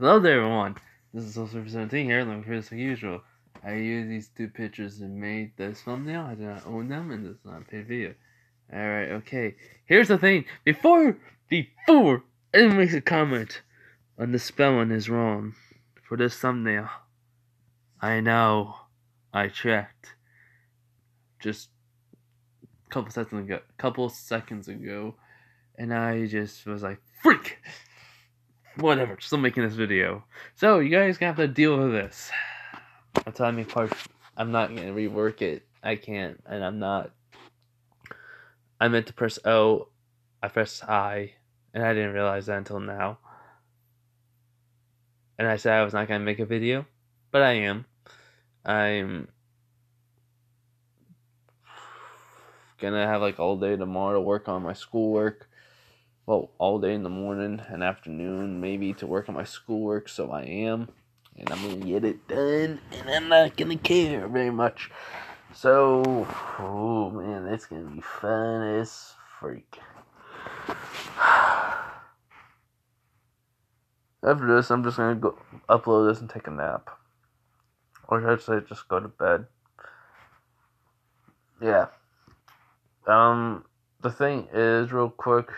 Hello there, everyone. This is Soulsurfer17 here, like as usual. I used these two pictures and made this thumbnail. I do not own them, and this is not a paid video. Alright, okay. Here's the thing. Before anyone makes a comment on the spelling is wrong for this thumbnail, I know. I checked. Just a couple seconds ago, and I just was like, freak! Whatever, still making this video. So, you guys gonna have to deal with this. Until I make part, I'm not gonna rework it. I can't, and I'm not. I meant to press O, I pressed I, and I didn't realize that until now. And I said I was not gonna make a video, but I am. I'm gonna have like all day tomorrow to work on my schoolwork. Well, all day in the morning and afternoon, maybe to work on my schoolwork, so I am. And I'm gonna get it done, and I'm not gonna care very much. So, oh man, it's gonna be fun as freak. After this, I'm just gonna go upload this and take a nap. Or should I say just go to bed? Yeah. The thing is, real quick,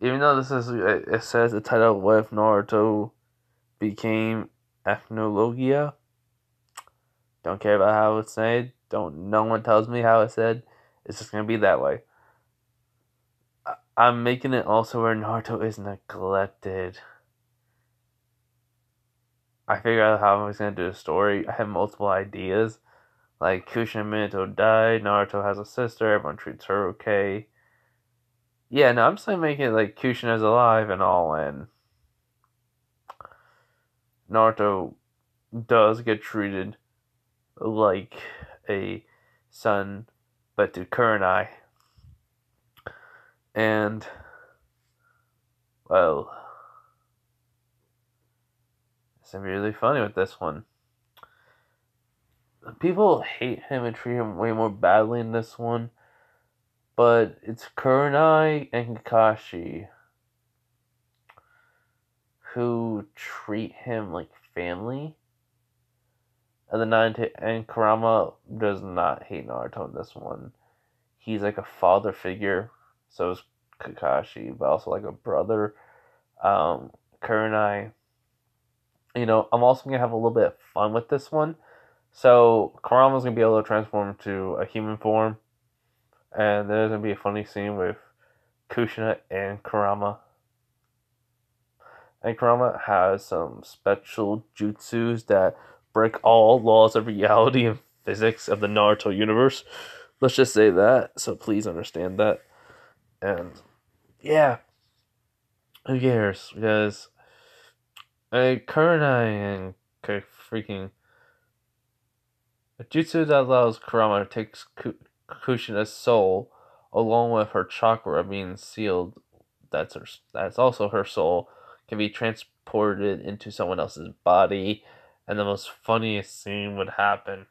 even though this is, it says the title, What If Naruto Became Ethnologia? Don't care about how it's said. No one tells me how it's said. It's just gonna be that way. I'm making it also where Naruto is neglected. I figured out how I was gonna do the story. I have multiple ideas. Like, Kushina and Minato died, Naruto has a sister, everyone treats her okay. Yeah, no, I'm just gonna make it like Kushina's alive and all, and Naruto does get treated like a son, but to Kurenai. And, well, it's really funny with this one. People hate him and treat him way more badly in this one, but it's Kurenai and Kakashi who treat him like family. And Kurama does not hate Naruto in this one. He's like a father figure, so is Kakashi, but also like a brother. Kurenai, I'm also going to have a little bit of fun with this one. So, Kurama's going to be able to transform into a human form. And there's going to be a funny scene with Kushina and Kurama. And Kurama has some special jutsus that break all laws of reality and physics of the Naruto universe. Let's just say that, so please understand that. And, yeah. Who cares? Because Kurenai and freaking a jutsu that allows Kurama to take Kushina's soul, along with her chakra being sealed, that's also her soul, can be transported into someone else's body, and the most funniest scene would happen.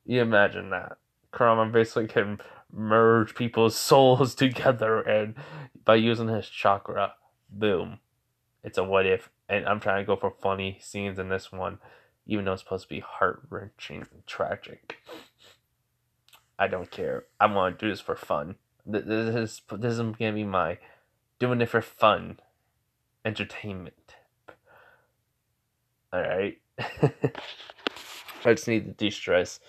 You imagine that. Kurama basically can merge people's souls together, and by using his chakra, boom. It's a what if, and I'm trying to go for funny scenes in this one, even though it's supposed to be heart-wrenching and tragic. I don't care. I want to do this for fun. This is gonna be my doing it for fun, entertainment. All right. I just need to de-stress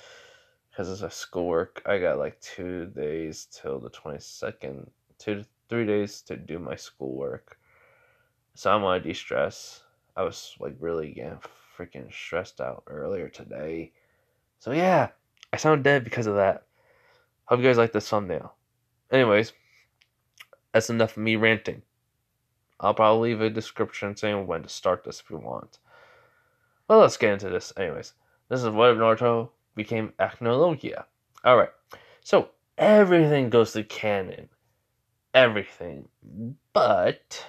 because it's a schoolwork. I got like 2 days till the 22nd, 2 to 3 days to do my schoolwork. So I want to de-stress. I was like really getting freaking stressed out earlier today. So yeah, I sound dead because of that. Hope you guys like this thumbnail. Anyways, that's enough of me ranting. I'll probably leave a description saying when to start this if you want. Well, let's get into this. Anyways, this is What If Naruto Became Ethnologia. Alright, so everything goes to canon. Everything. But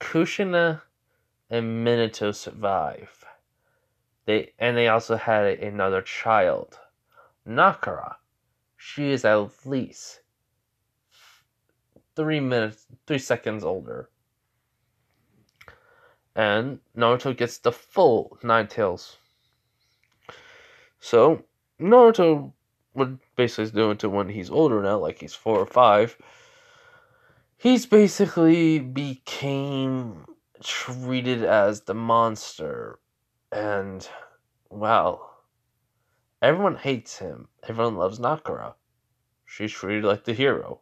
Kushina and Minato survive. They also had another child, Nakara. She is at least 3 seconds older. and Naruto gets the full 9 tails. So Naruto would basically do it to when he's older now, like he's 4 or 5. He's basically became treated as the monster, and well, everyone hates him. Everyone loves Nakara. She's treated like the hero.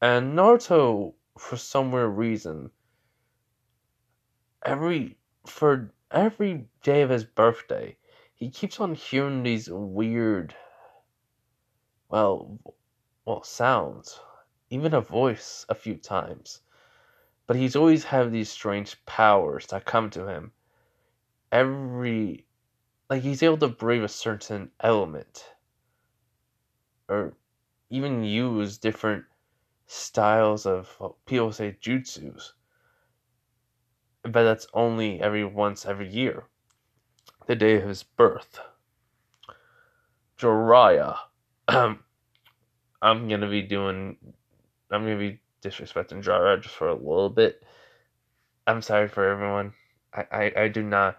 And Naruto, for some weird reason, for every day of his birthday, he keeps on hearing these weird, well, sounds, even a voice a few times. But he's always had these strange powers that come to him. He's able to brave a certain element, or even use different styles of, people say jutsus, but that's only every year, the day of his birth. Jiraiya. I'm gonna be disrespecting Jiraiya just for a little bit. I'm sorry for everyone. I do not.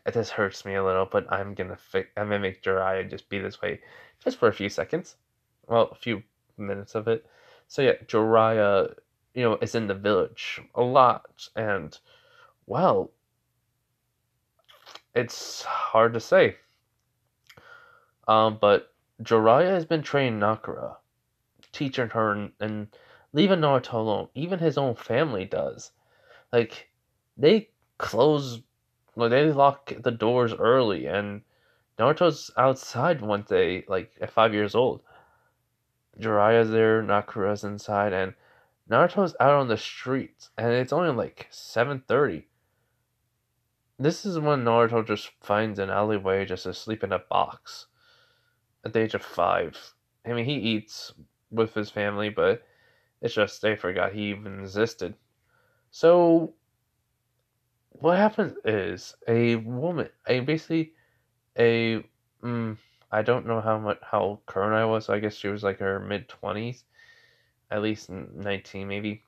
This hurts me a little, but I'm gonna make Jiraiya just be this way, just for a few seconds. Well, a few minutes of it. So yeah, Jiraiya, is in the village a lot, and well, it's hard to say. But Jiraiya has been training Nakara, teaching her and leaving Naruto alone. Even his own family does. Like, they close, they lock the doors early, and Naruto's outside one day, like at 5 years old. Jiraiya's there, Nakara's inside, and Naruto's out on the streets, and it's only like 7:30. This is when Naruto just finds an alleyway just to sleep in a box at the age of 5. I mean, he eats with his family, but it's just they forgot he even existed. So what happens is a woman, a I don't know how Kurenai was. So I guess she was like her mid-20s, at least 19 maybe.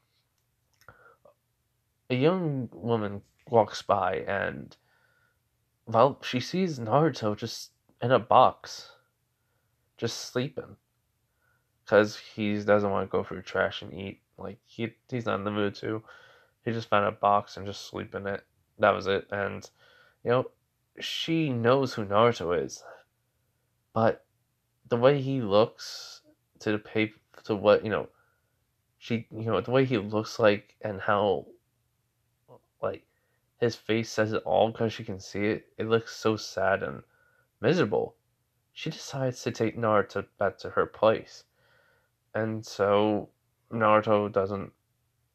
A young woman walks by and, well, she sees Naruto just in a box, just sleeping, because he doesn't want to go through trash and eat. Like, he's not in the mood to. He just found a box and just sleep in it. That was it. And you know, she knows who Naruto is, but the way he looks to the paper, to what the way he looks like, and how, like, his face says it all because she can see it. It looks so sad and miserable. She decides to take Naruto back to her place, and so Naruto doesn't,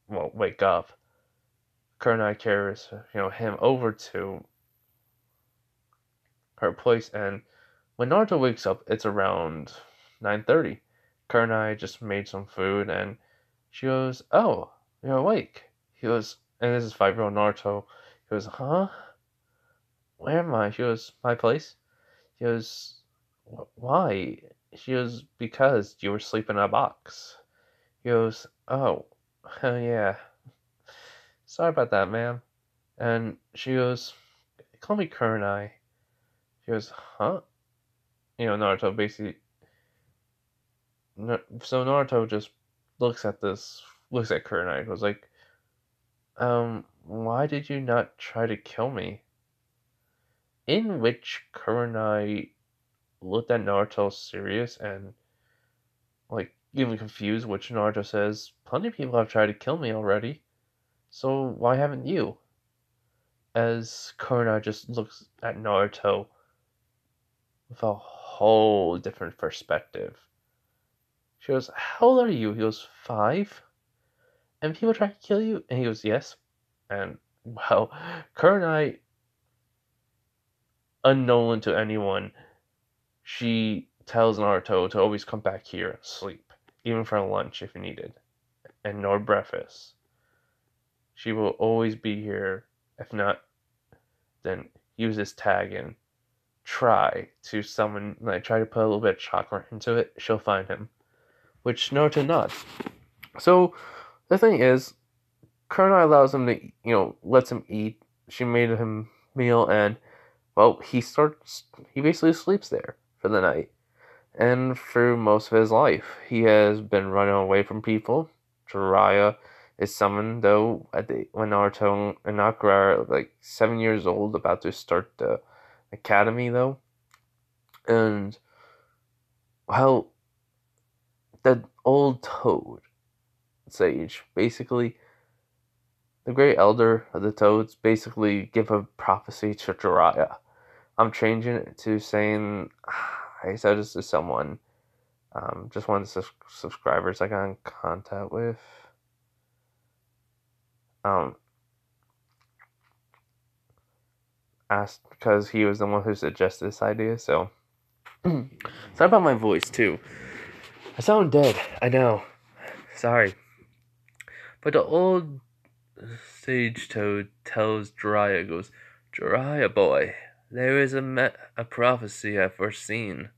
wake up. Kurenai carries him over to her place, and when Naruto wakes up, it's around 9:30. Kurenai just made some food, and she goes, "Oh, you're awake." He goes, and this is 5-year-old Naruto. He goes, "Huh? Where am I?" She goes, "My place." He goes, "Why?" She goes, "Because you were sleeping in a box." He goes, "Oh, yeah. Sorry about that, ma'am." And she goes, "Call me Kurenai." He goes, "Huh?" Naruto basically. So Naruto just looks at Kurenai and goes like, why did you not try to kill me? In which Kurenai looked at Naruto serious and, like, even confused, which Naruto says, plenty of people have tried to kill me already, so why haven't you? As Kurenai just looks at Naruto with a whole different perspective. She goes, "How old are you?" He goes, "5. And people try to kill you?" And he goes, "Yes." And, well, Kurenai, unknown to anyone, she tells Naruto to always come back here and sleep, even for lunch if needed, and no breakfast. She will always be here. If not, then use this tag and try to try to put a little bit of chakra into it. She'll find him, which Naruto nods. So the thing is, Kurenai allows him to, lets him eat. She made him meal, and well, he basically sleeps there for the night. And through most of his life, he has been running away from people. Jiraiya is summoned, though, when Naruto and Sakura are like 7 years old, about to start the academy, though. And, well, the old Toad Sage, basically, the Great Elder of the Toads, basically give a prophecy to Jiraiya. I'm changing it to saying, I said this to someone, just one of the subscribers I got in contact with. Um, asked because he was the one who suggested this idea. So, sorry about my voice too. I sound dead. I know. Sorry. But the old Sage Toad tells Jiraiya, goes, Jiraiya boy, there is a prophecy I've foreseen.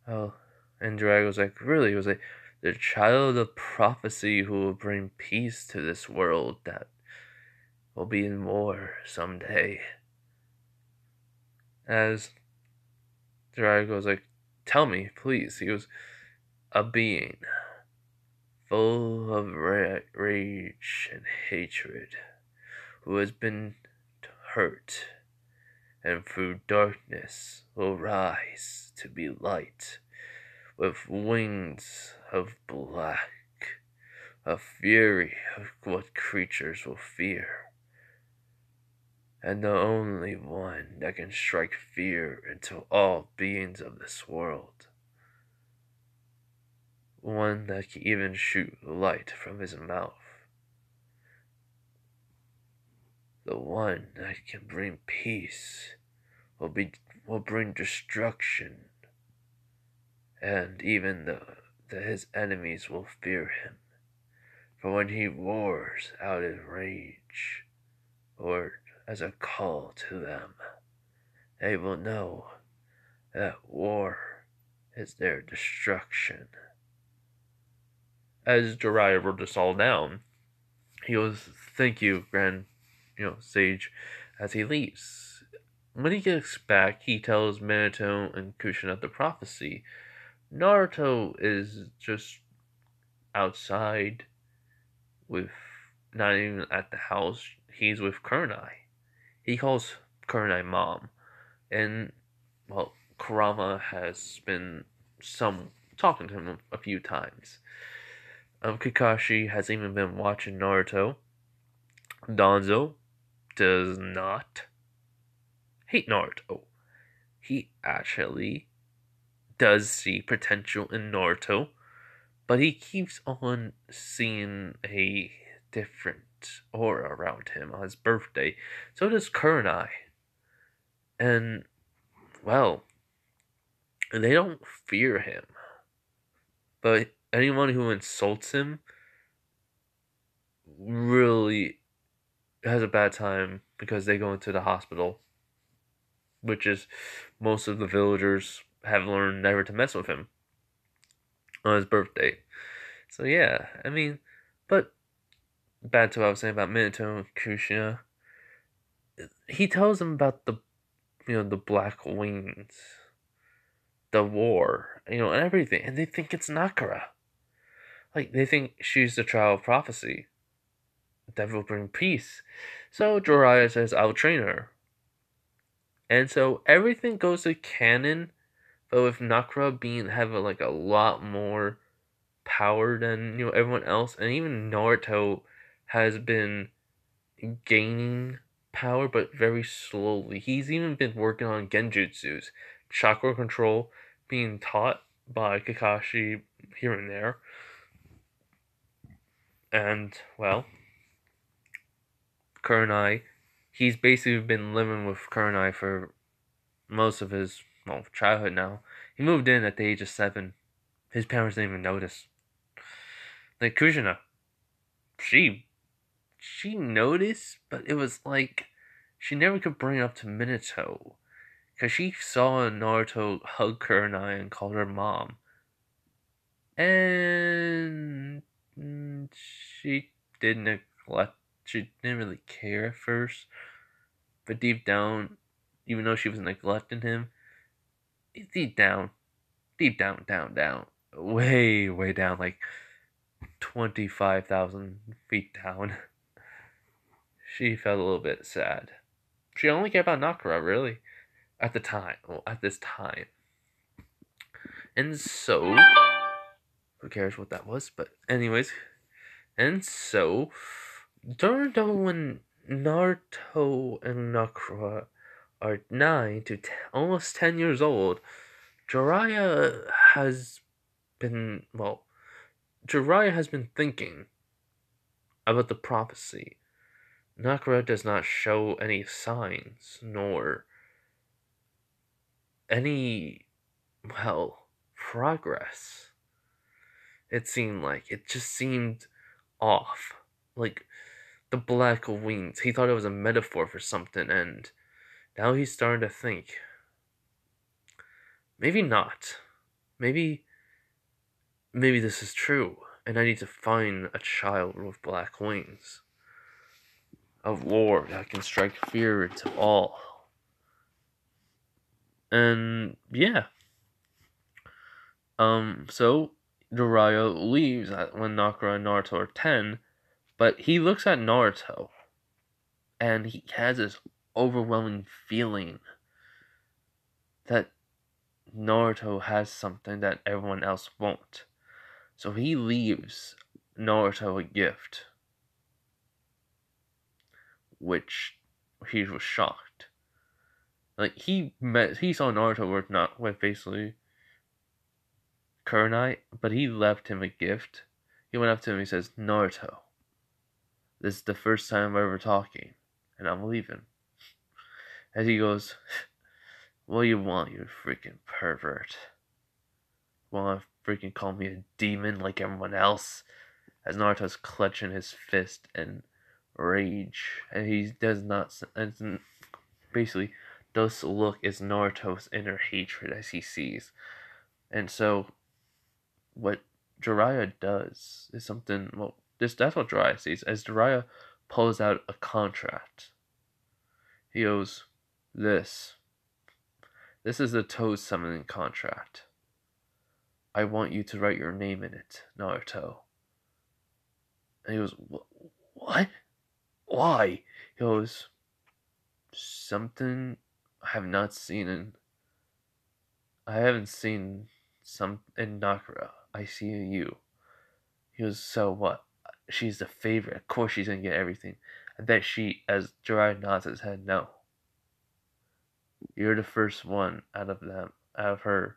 Oh, and Jiraiya was like, really? He was like, the child of prophecy who will bring peace to this world that will be in war someday. As Jiraiya goes like, tell me, please. He goes, a being full of rage and hatred, who has been hurt, and through darkness will rise to be light, with wings of black, a fury of what creatures will fear, and the only one that can strike fear into all beings of this world. One that can even shoot light from his mouth. The one that can bring peace will bring destruction, and even his enemies will fear him. For when he roars out in rage, or as a call to them, they will know that war is their destruction. As Jiraiya wrote this all down, he goes, thank you, Grand, Sage, as he leaves. When he gets back, he tells Minato and Kushina the prophecy. Naruto is just outside with, not even at the house, he's with Kurenai. He calls Kurenai mom. And, well, Kurama has been talking to him a few times. Kakashi has even been watching Naruto. Danzo does not hate Naruto. He actually does see potential in Naruto, but he keeps on seeing a different aura around him on his birthday. So does Kurenai. And, well, they don't fear him. But anyone who insults him really has a bad time because they go into the hospital, which is most of the villagers have learned never to mess with him on his birthday. So yeah, I mean, but back to what I was saying about Minato and Kushina. He tells them about the Black Wings, the war, and everything, and they think it's Nakara. Like, they think she's the child of prophecy that will bring peace. So Jiraiya says, I'll train her. And so everything goes to canon, but with Nakara having like a lot more power than everyone else, and even Naruto has been gaining power, but very slowly. He's even been working on genjutsus, chakra control, being taught by Kakashi here and there. And, well, Kurenai, he's basically been living with Kurenai for most of his, childhood now. He moved in at the age of 7. His parents didn't even notice. Like Kushina, she noticed, but it was like she never could bring it up to Minato. Because she saw Naruto hug Kurenai and called her mom. And she did neglect she didn't really care at first, but deep down, even though she was neglecting him, deep down, down, way, way down, like 25,000 feet down, she felt a little bit sad. She only cared about Nakara, really, at the time. Well, at this time. And so, who cares what that was? But anyways, and so, Naruto when Naruto and Nakara are 9 to 10, almost 10 years old, Jiraiya has been, well, Jiraiya has been thinking about the prophecy. Nakara does not show any signs, nor any, well, progress. It just seemed off. Like, the black wings, he thought it was a metaphor for something, and now he's starting to think, maybe not. Maybe this is true, and I need to find a child with black wings. A lord that can strike fear into all. And yeah. So Jiraiya leaves when Nakara and Naruto are 10, but he looks at Naruto and he has this overwhelming feeling that Naruto has something that everyone else won't. So he leaves Naruto a gift, which he was shocked. Like, he saw Naruto with basically Kurenai, but he left him a gift. He went up to him and he says, Naruto, this is the first time we're ever talking, and I'm leaving. As he goes, what do you want, you freaking pervert? Want to freaking call me a demon like everyone else? As Naruto's clutching his fist in rage, and he does not, and basically, this look is Naruto's inner hatred as he sees. And so, what Jiraiya does is something, well, that's what Jiraiya sees. As Jiraiya pulls out a contract, he goes, This is the Toad summoning contract. I want you to write your name in it, Naruto. And he goes, what? Why? He goes, something I have not seen I haven't seen some in Nakara. I see you. He goes, so what? She's the favorite. Of course she's gonna get everything. I bet as Jiraiya nods his head, no. You're the first one out of her,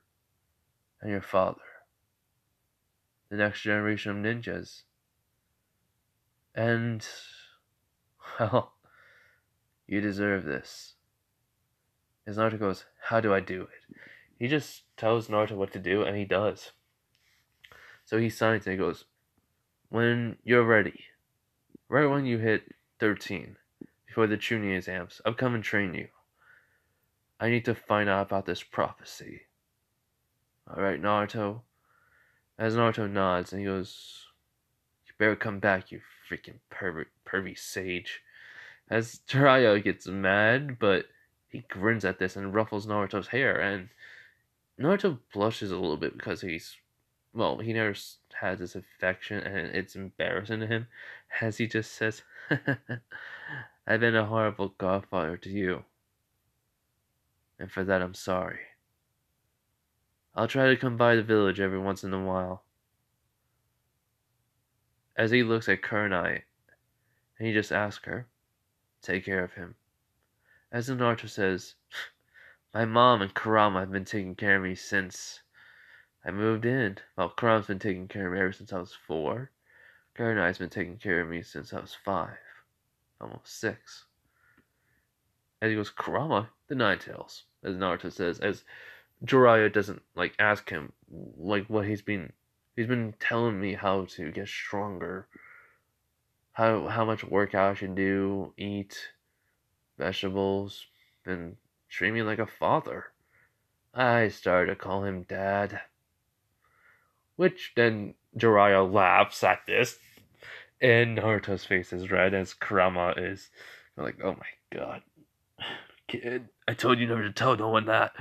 and your father. The next generation of ninjas. And, well, you deserve this. As Naruto goes, how do I do it? He just tells Naruto what to do, and he does. So he signs and he goes, when you're ready, right when you hit 13, before the Chunin exams, I'll come and train you. I need to find out about this prophecy. Alright, Naruto? As Naruto nods and he goes, you better come back, you freaking pervy sage. As Jiraiya gets mad, but he grins at this and ruffles Naruto's hair, and Naruto blushes a little bit because he never has this affection, and it's embarrassing to him, as he just says, I've been a horrible godfather to you, and for that I'm sorry. I'll try to come by the village every once in a while. As he looks at Kurenai, and he just asks her, take care of him. As Naruto says, my mom and Kurama have been taking care of me since I moved in. Well, Kurama's been taking care of me ever since I was 4. Kurenai's been taking care of me since I was 5. Almost 6. As he goes, Kurama? The Nine Tails, as Naruto says, as Jiraiya doesn't, ask him, what he's been telling me how to get stronger, how much workout I should do, eat vegetables, and treat me like a father. I started to call him Dad. Which then Jiraiya laughs at this, And Naruto's face is red as Kurama is like, oh my god. Kid, I told you never to tell no one that.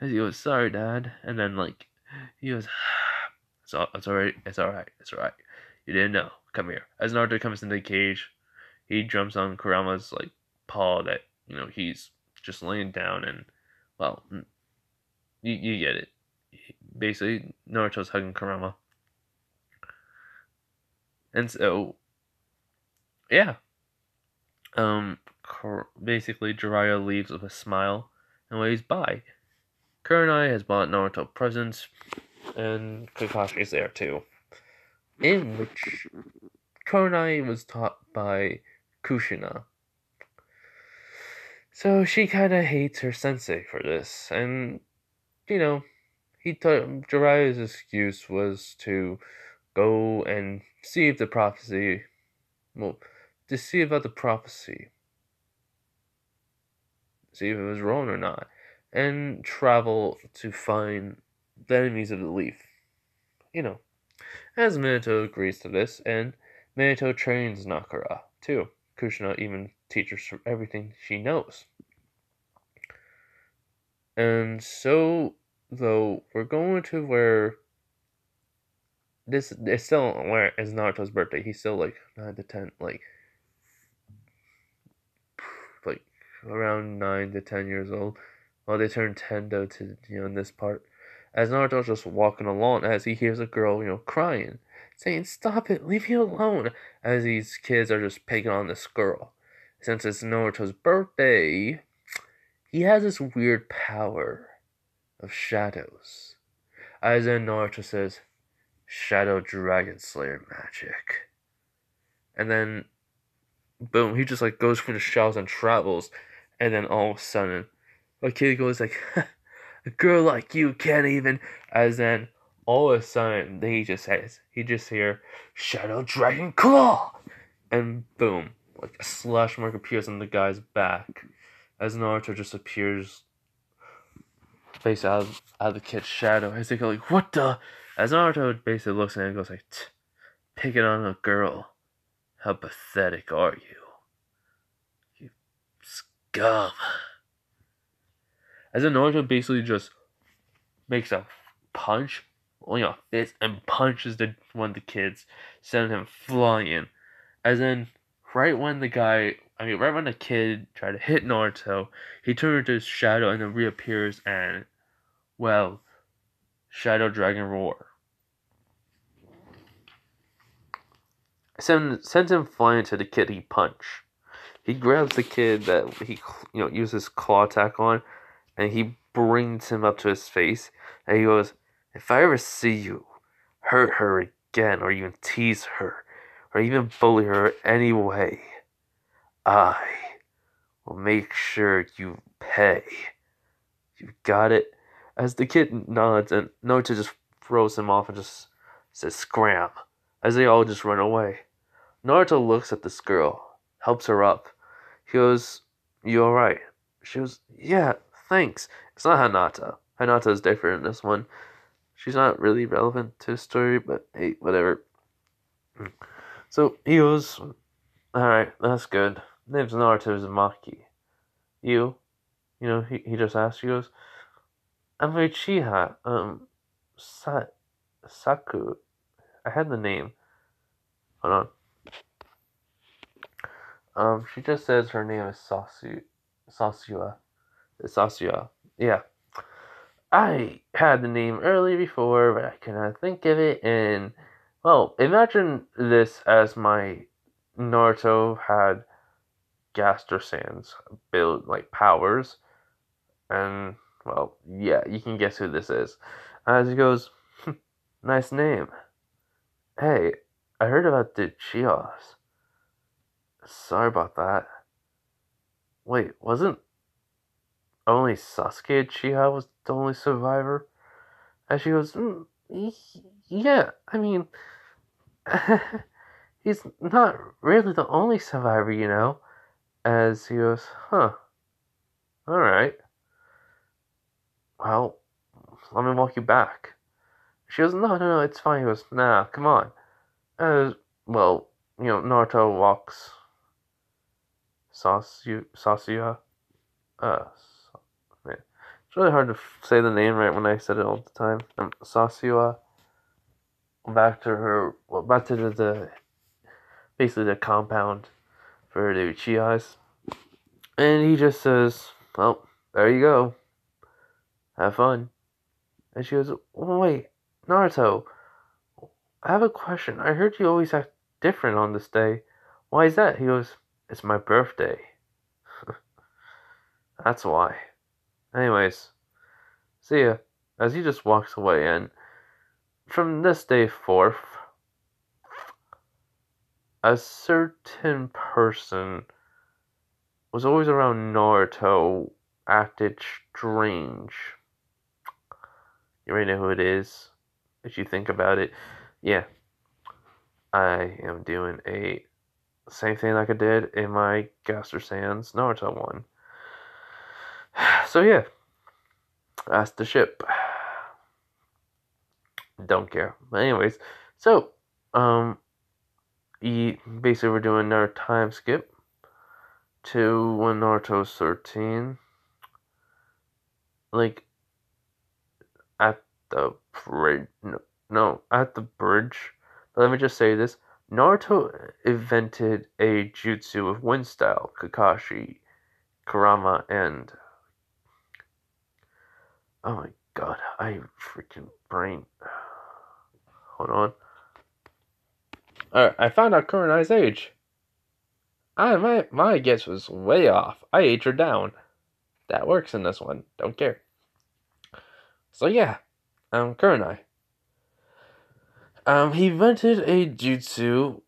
And he goes, sorry, Dad. And then, like, he goes, it's alright, it's alright, it's alright. You didn't know. Come here. As Naruto comes into the cage, he jumps on Kurama's, like, paw that, he's just laying down and, well, you get it. Basically, Naruto's hugging Kurama. And so, yeah. Basically, Jiraiya leaves with a smile and waves bye. Kurenai has bought Naruto presents, and Kakashi's there too. In which Kurenai was taught by Kushina. So she kinda hates her sensei for this, and Jiraiya's excuse was to go and see if the prophecy to see about the prophecy. See if it was wrong or not. And travel to find the enemies of the leaf. As Minato agrees to this, and Minato trains Nakara too. Kushina even teaches her everything she knows. And so, though, we're going to where this is still where it's Naruto's birthday. He's still like 9 to 10, like around 9 to 10 years old. Well, they turn 10 though to in this part. As Naruto's just walking along, as he hears a girl crying, saying, "Stop it, leave me alone!" As these kids are just picking on this girl. Since it's Naruto's birthday, he has this weird power of shadows. As then Naruto says, "Shadow Dragon Slayer magic," and then boom, he just like goes through the shadows and travels, and then all of a sudden, a kid goes like, "A girl like you can't even." As then all of a sudden, he just hear Shadow Dragon Claw, and boom, like a slash mark appears on the guy's back, as Naruto just appears face out of the kid's shadow. As they go like, "What the?" As Naruto basically looks at him and goes like, "Picking on a girl. How pathetic are you? You scum." As then Naruto basically just makes a punch, fist, and punches one of the kids, sending him flying. As in, right when the kid tried to hit Naruto, he turned into his shadow and then reappears and, well, Shadow Dragon Roar. Sends him flying to the kid he punched. He grabs the kid that he uses claw attack on, and he brings him up to his face, and he goes, "If I ever see you hurt her again, or even tease her, or even bully her any way, I will make sure you pay. You got it?" As the kid nods, and Naruto just throws him off and just says, "Scram," as they all just run away. Naruto looks at this girl, helps her up. He goes, "You alright?" She goes, "Yeah, thanks." It's not Hinata. Hinata is different in this one. She's not really relevant to the story, but hey, whatever. So he goes, "Alright, that's good. Name's Naruto Uzumaki. You?" He just asked. He goes, "I'm Uchiha. Saku. I had the name. Hold on. She just says her name is Sasua. Sasua. Yeah. I had the name earlier before, but I could not think of it. And, well, imagine this as my Naruto had Gaster Sands build, like, powers. And, well, yeah, you can guess who this is. As he goes, "Nice name. Hey, I heard about the Chios. Sorry about that. Wait, wasn't only Sasuke Uchiha was the only survivor?" And she goes, "Yeah, I mean, he's not really the only survivor, As he goes, "Huh, alright. Well, let me walk you back." She goes, No, it's fine." He goes, "Nah, come on." Well, Naruto walks Sasuya. Uh, Man, it's really hard to say the name right when I said it all the time. Sasuya back to the basically the compound for the Uchihas, and he just says, "Well, there you go, have fun." And she goes, "Oh, wait, Naruto, I have a question. I heard you always act different on this day. Why is that?" He goes, "It's my birthday. That's why." Anyways, see ya. As he just walks away, and from this day forth, a certain person was always around Naruto, acted strange. You already know who it is. If you think about it, yeah, I am doing a same thing like I did in my Gaster Sands Naruto one. So yeah, that's the ship. Don't care. But anyways, so basically we're doing another time skip to when Naruto's 13. Like at the bridge. No, at the bridge. But let me just say this. Naruto invented a jutsu of wind style, Kakashi, Kurama, and oh my god, I freaking brain. Hold on. Alright, I found out Kurenai's age. My guess was way off. I aged her down. That works in this one. Don't care. So yeah, Kurenai. He invented a jutsu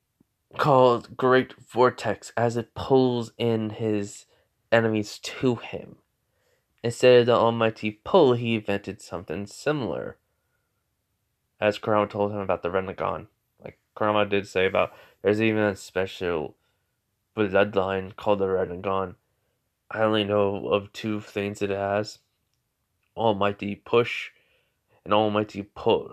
called Great Vortex as it pulls in his enemies to him. Instead of the almighty pull, he invented something similar. As Kurama told him about the Rinnegan. Like Kurama did say about there's even a special bloodline called the Rinnegan. I only know of two things it has. Almighty push and almighty pull.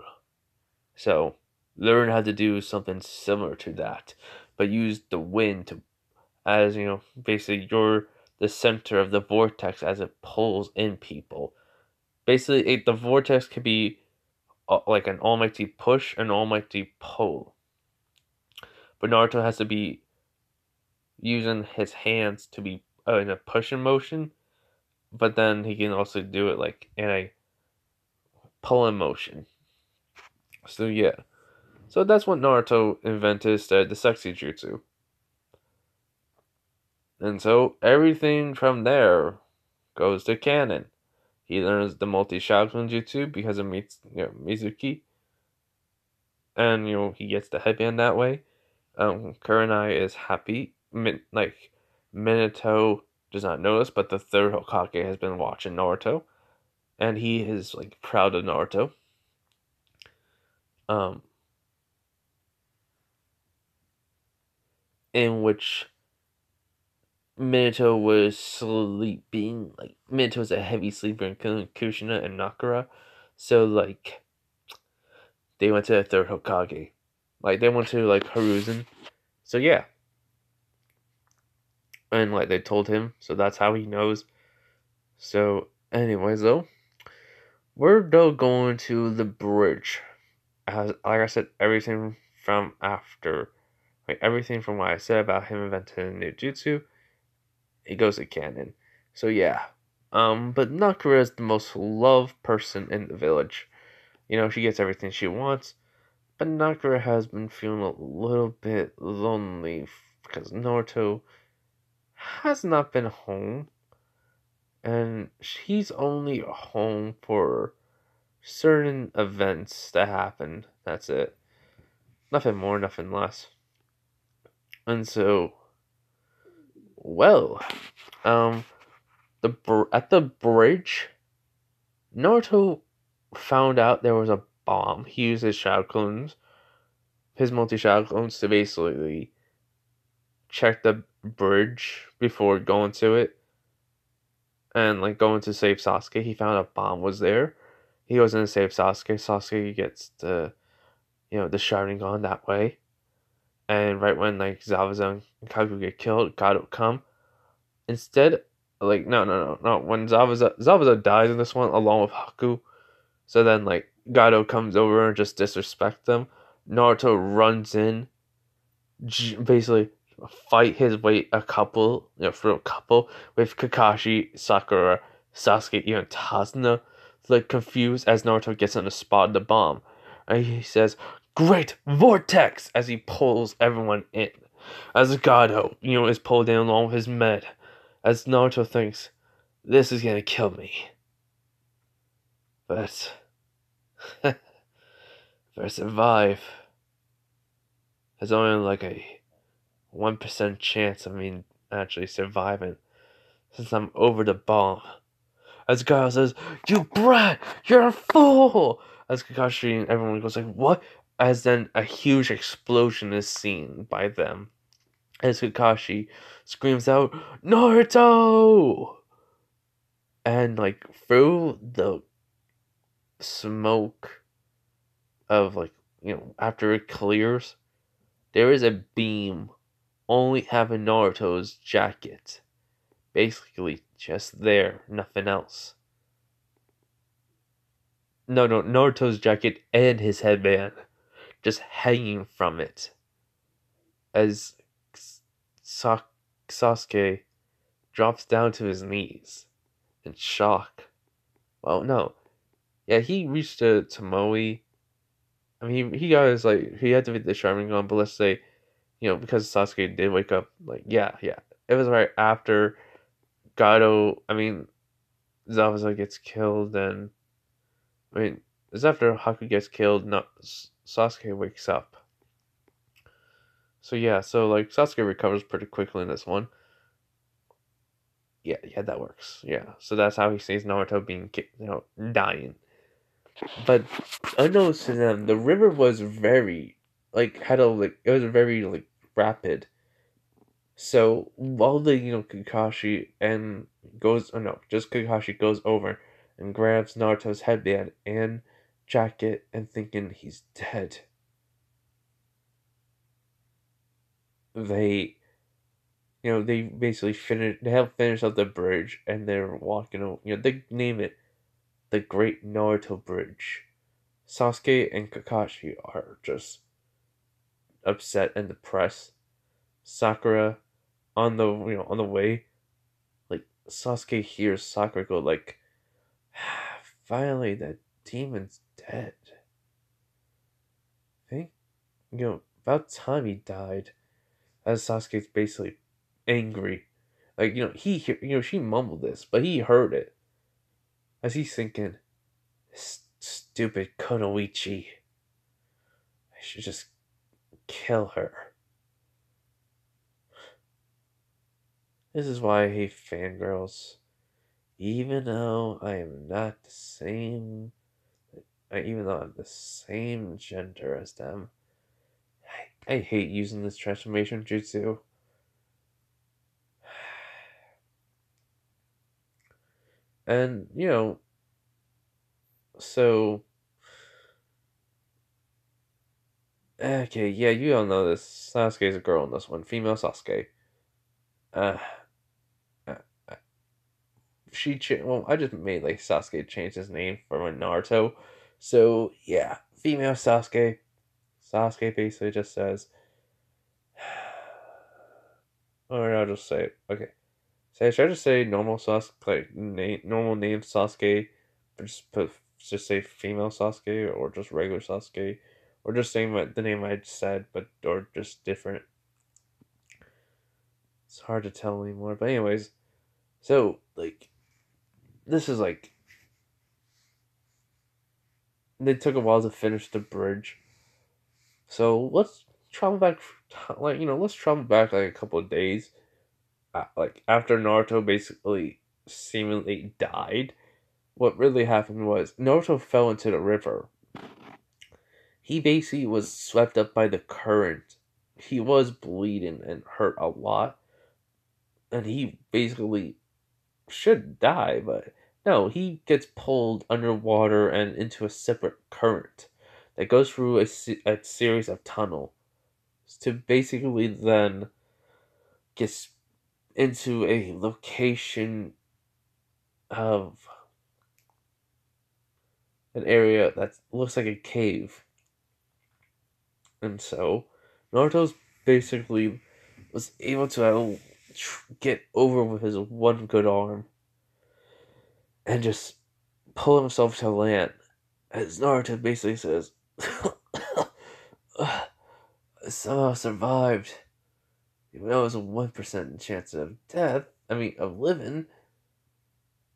So learn how to do something similar to that. But use the wind to as basically you're the center of the vortex as it pulls in people. Basically, the vortex could be like an almighty push, an almighty pull. But Naruto has to be using his hands to be in a pushing motion, but then he can also do it like in a pulling motion. So yeah, so that's what Naruto invented instead, the sexy jutsu. And so everything from there goes to canon. He learns the multi Shaolin jutsu because of Mizuki, and he gets the headband that way. Kurenai is happy. Minato does not notice, but the third Hokage has been watching Naruto, and he is like proud of Naruto. Um, in which Minato was sleeping. Like Minato's a heavy sleeper in Kushina and Nakara, so like they went to the third Hokage. Like they went to like Hiruzen. So yeah. And like they told him, so that's how he knows. So anyways though, we're though going to the bridge. As like I said, everything from after everything from what I said about him inventing new jutsu, it goes to canon. So yeah. But Nakura is the most loved person in the village. She gets everything she wants. But Nakura has been feeling a little bit lonely because Naruto has not been home. And she's only home for certain events that happen. That's it. Nothing more, nothing less. And so, well, at the bridge, Naruto found out there was a bomb. He used his shadow clones, his multi-shadow clones, to basically check the bridge before going to it. And like going to save Sasuke, he found a bomb was there. He goes in to save Sasuke. Sasuke gets the Sharingan that way. and right when like Zabuza and Kaku get killed, God will come. Instead, like no. When Zabuza dies in this one along with Haku, so then like Gado comes over and just disrespect them. Naruto runs in, basically fight his way through a couple with Kakashi, Sakura, Sasuke, even Tazuna, like confused as Naruto gets on the spot of the bomb. And he says, "Great vortex!" as he pulls everyone in. As Gado, is pulled in along with his med. As Naruto thinks, this is gonna kill me. But if I survive, there's only like a 1% chance of me actually surviving since I'm over the bomb. As Kyle says, "You brat! You're a fool!" As Kakashi and everyone goes like, "What?" As then a huge explosion is seen by them. As Kakashi screams out, "Naruto!" And like through the smoke of after it clears, there is a beam only having Naruto's jacket. Basically just there, nothing else. No, Naruto's jacket and his headband just hanging from it. As Sasuke drops down to his knees in shock. Well, no. Yeah, he reached to Tomoe. I mean, he got his, he activated the Sharingan, but let's say, because Sasuke did wake up, yeah. It was right after Zabuza gets killed, and, it's after Haku gets killed, not Sasuke wakes up. So yeah, Sasuke recovers pretty quickly in this one. Yeah, that works. Yeah, so that's how he sees Naruto being, dying. But unbeknownst to them, the river was very, it was very, rapid. So while Kakashi and just Kakashi goes over and grabs Naruto's headband and jacket and thinking he's dead. They they basically they have finished up the bridge and they're walking over, they name it the Great Naruto Bridge. Sasuke and Kakashi are just upset and depressed. Sakura on the way, Sasuke hears Sakura go finally that demon's dead. I think about time he died. As Sasuke's basically angry. She mumbled this, but he heard it. As he's thinking, stupid Kunoichi. I should just kill her. This is why I hate fangirls. Even though I am not the same, even though I'm the same gender as them, I hate using this transformation jutsu. And, so. Okay, yeah, you all know this. Sasuke's a girl in this one. Female Sasuke. Uh, uh, uh, I just made Sasuke change his name from Naruto. So, yeah, female Sasuke. Sasuke basically just says, or I'll just say, okay. Should I just say normal Sasuke, normal name Sasuke, but just say female Sasuke, or just regular Sasuke, or just saying the name I said, or just different. It's hard to tell anymore. But anyways, so this is they took a while to finish the bridge. So let's travel back, let's travel back a couple of days. After Naruto basically seemingly died, what really happened was Naruto fell into the river. He basically was swept up by the current. He was bleeding and hurt a lot. And he basically should die, but no, he gets pulled underwater and into a separate current that goes through a series of tunnels to basically then get into a location of an area that looks like a cave. And so, Naruto's basically was able to get over with his one good arm and just pull himself to land. As Naruto basically says, I somehow survived. Even though it was a 1% chance of of living,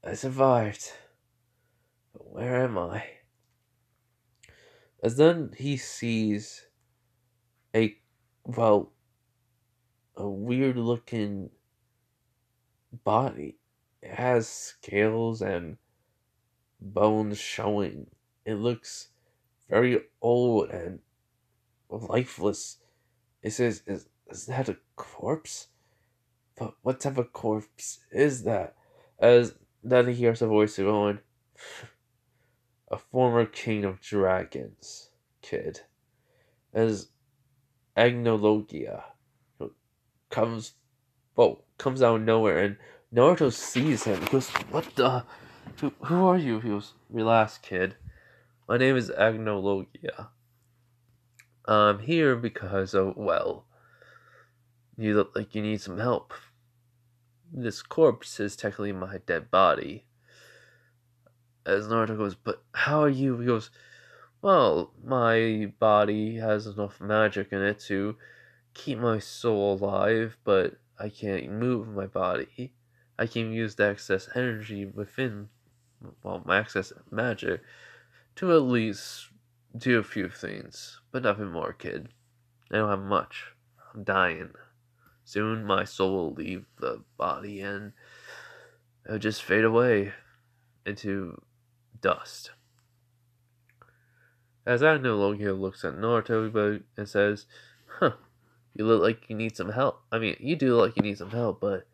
I survived. But where am I? As then he sees a weird looking body. It has scales and bones showing. It looks very old and lifeless. It says, is that a corpse? But what type of corpse is that? As then he hears a voice going, a former king of dragons, kid. As Agnologia comes out of nowhere, and Naruto sees him. He goes, "What the? Who are you?" He goes, "Relax, kid. My name is Agnologia. I'm here because you look like you need some help. This corpse is technically my dead body." As Naruto goes, "But how are you?" He goes, "Well, my body has enough magic in it to keep my soul alive, but I can't move my body. I can use the excess energy within, my excess magic to at least do a few things, but nothing more, kid. I don't have much. I'm dying. Soon my soul will leave the body and it'll just fade away into dust." As Agnologia looks at Naruto and says, "You look like you need some help. You do look like you need some help, but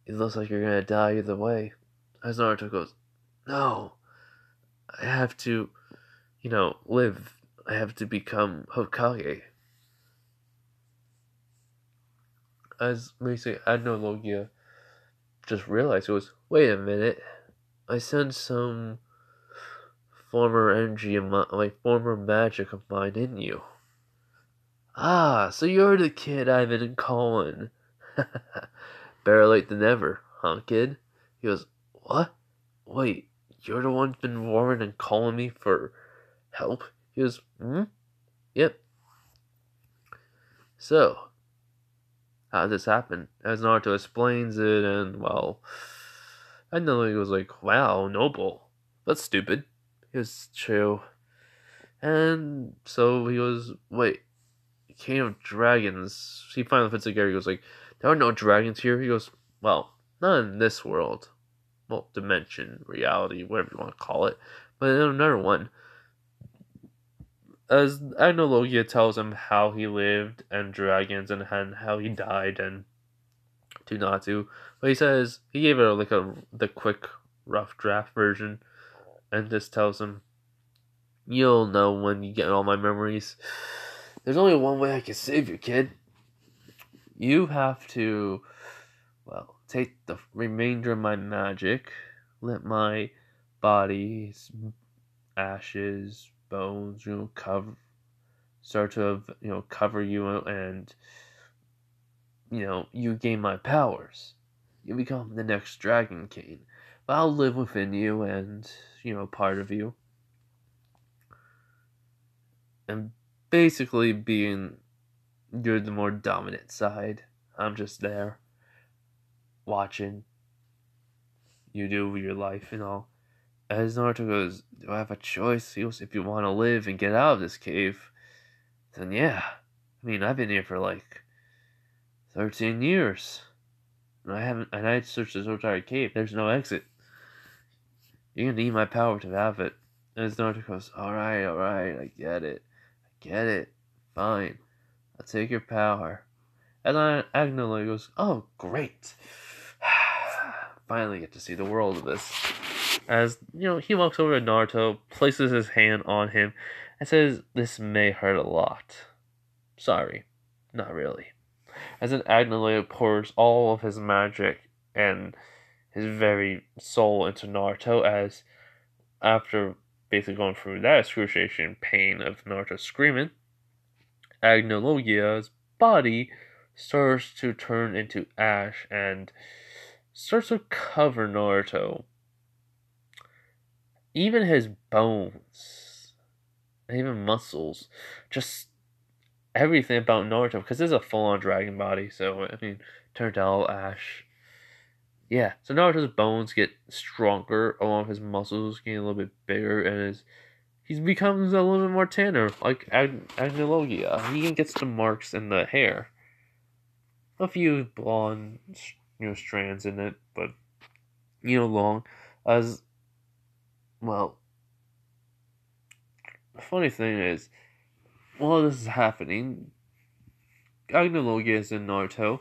it looks like you're gonna die either way." As Naruto goes, "No, I have to, live. I have to become Hokage." As basically Agnologia just realized, it was, "Wait a minute. I sent some former energy of former magic of mine in you. Ah, so you're the kid I've been calling. Better late than never, huh, kid?" He goes, "What? Wait, you're the one been warning and calling me for help?" He goes, Yep. So, how did this happen?" As Naruto explains it, and I know he was like, "Wow, noble. That's stupid." He was true. And so he goes, "Wait, King of Dragons." He finally puts together. He goes like, "There are no dragons here." He goes, "Well, not in this world. Well, dimension, reality, whatever you want to call it. But in another one." As Agnologia tells him how he lived and dragons and how he died and to not to. But he says he gave it the quick rough draft version, and this tells him, "You'll know when you get all my memories. There's only one way I can save you, kid. You have to, take the remainder of my magic, let my body's ashes, bones, cover you, and, you gain my powers. You become the next Dragon King. But I'll live within you and, part of you. And basically you're the more dominant side. I'm just there, watching you do your life and all." As Naruto goes, "Do I have a choice?" He goes, "If you want to live and get out of this cave, then yeah. I've been here for 13 years. And I searched this entire cave. There's no exit. You're gonna need my power to have it." As Naruto goes, alright, I get it. Fine. I'll take your power." And Agnologia goes, "Oh, great. Finally get to see the world of this." As, he walks over to Naruto, places his hand on him, and says, "This may hurt a lot. Sorry." Not really. As then Agnoloya pours all of his magic and his very soul into Naruto, as after basically going through that excruciating pain of Naruto screaming, Agnologia's body starts to turn into ash and starts to cover Naruto. Even his bones, and even muscles, just everything about Naruto, because this is a full-on dragon body, so I mean, turned all ash. Yeah, so Naruto's bones get stronger, along with his muscles getting a little bit bigger, and he becomes a little bit more tanner, like Agnologia. He even gets the marks in the hair. A few blonde, strands in it, but long. As well, the funny thing is, while this is happening, Agnologia is in Naruto,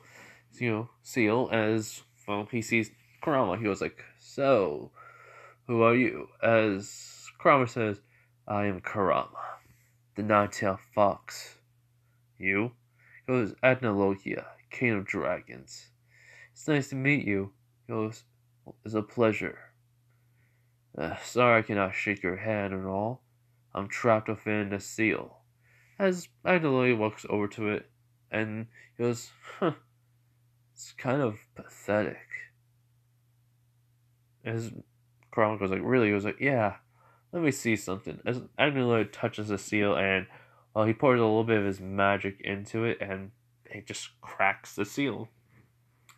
Seal, as well, he sees Kurama. He was like, "So, who are you?" As Kurama says, "I am Kurama, the nine-tailed fox." "You?" He goes, "Agnologia, king of dragons. It's nice to meet you." He goes, "It's a pleasure. Sorry I cannot shake your hand and all. I'm trapped within the seal." As Agnologia walks over to it, and he goes, "Huh, it's kind of pathetic." As Kurama goes like, "Really?" He was like, "Yeah, let me see something." As Agnologia touches the seal, and he pours a little bit of his magic into it, and it just cracks the seal,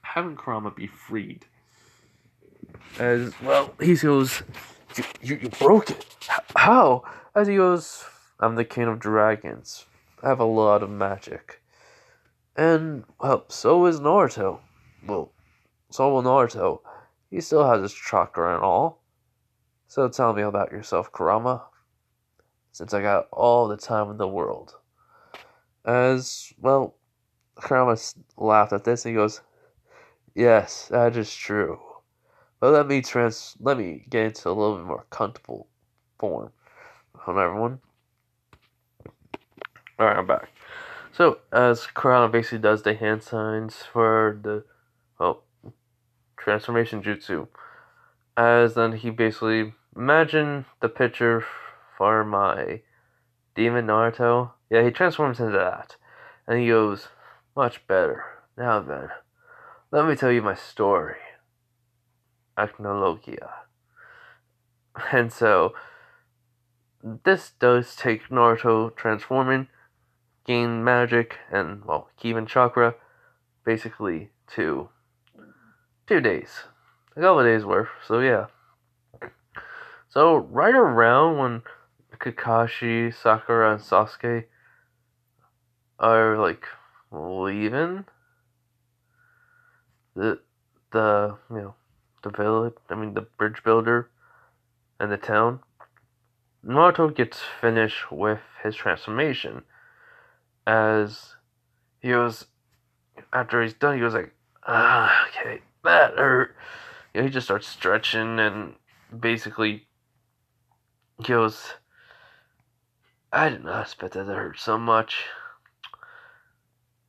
having Kurama be freed. As well, he goes, you broke it. How?" As he goes, "I'm the king of dragons. I have a lot of magic." And, well, so is Naruto. Well, so will Naruto. He still has his chakra and all. So tell me about yourself, Kurama, since I got all the time in the world. As, well, Kurama laughed at this and he goes, "Yes, that is true. But let me get into a little bit more comfortable form." Hold on, everyone. Alright, I'm back. So, as Kurama basically does the hand signs for the, transformation jutsu, as then he basically, imagine the picture for my demon Naruto. Yeah, he transforms into that. And he goes, "Much better. Now then, let me tell you my story. Agnologia." And so, this does take Naruto transforming, gain magic, and, well, Kivan chakra, basically to 2 days. A couple of days worth, so yeah. So, right around when Kakashi, Sakura, and Sasuke are, like, leaving the the village, the bridge builder and the town, Naruto gets finished with his transformation. As he goes, after he's done, he goes like, "Okay, that hurt." He just starts stretching and basically goes, "I did not expect that to hurt so much."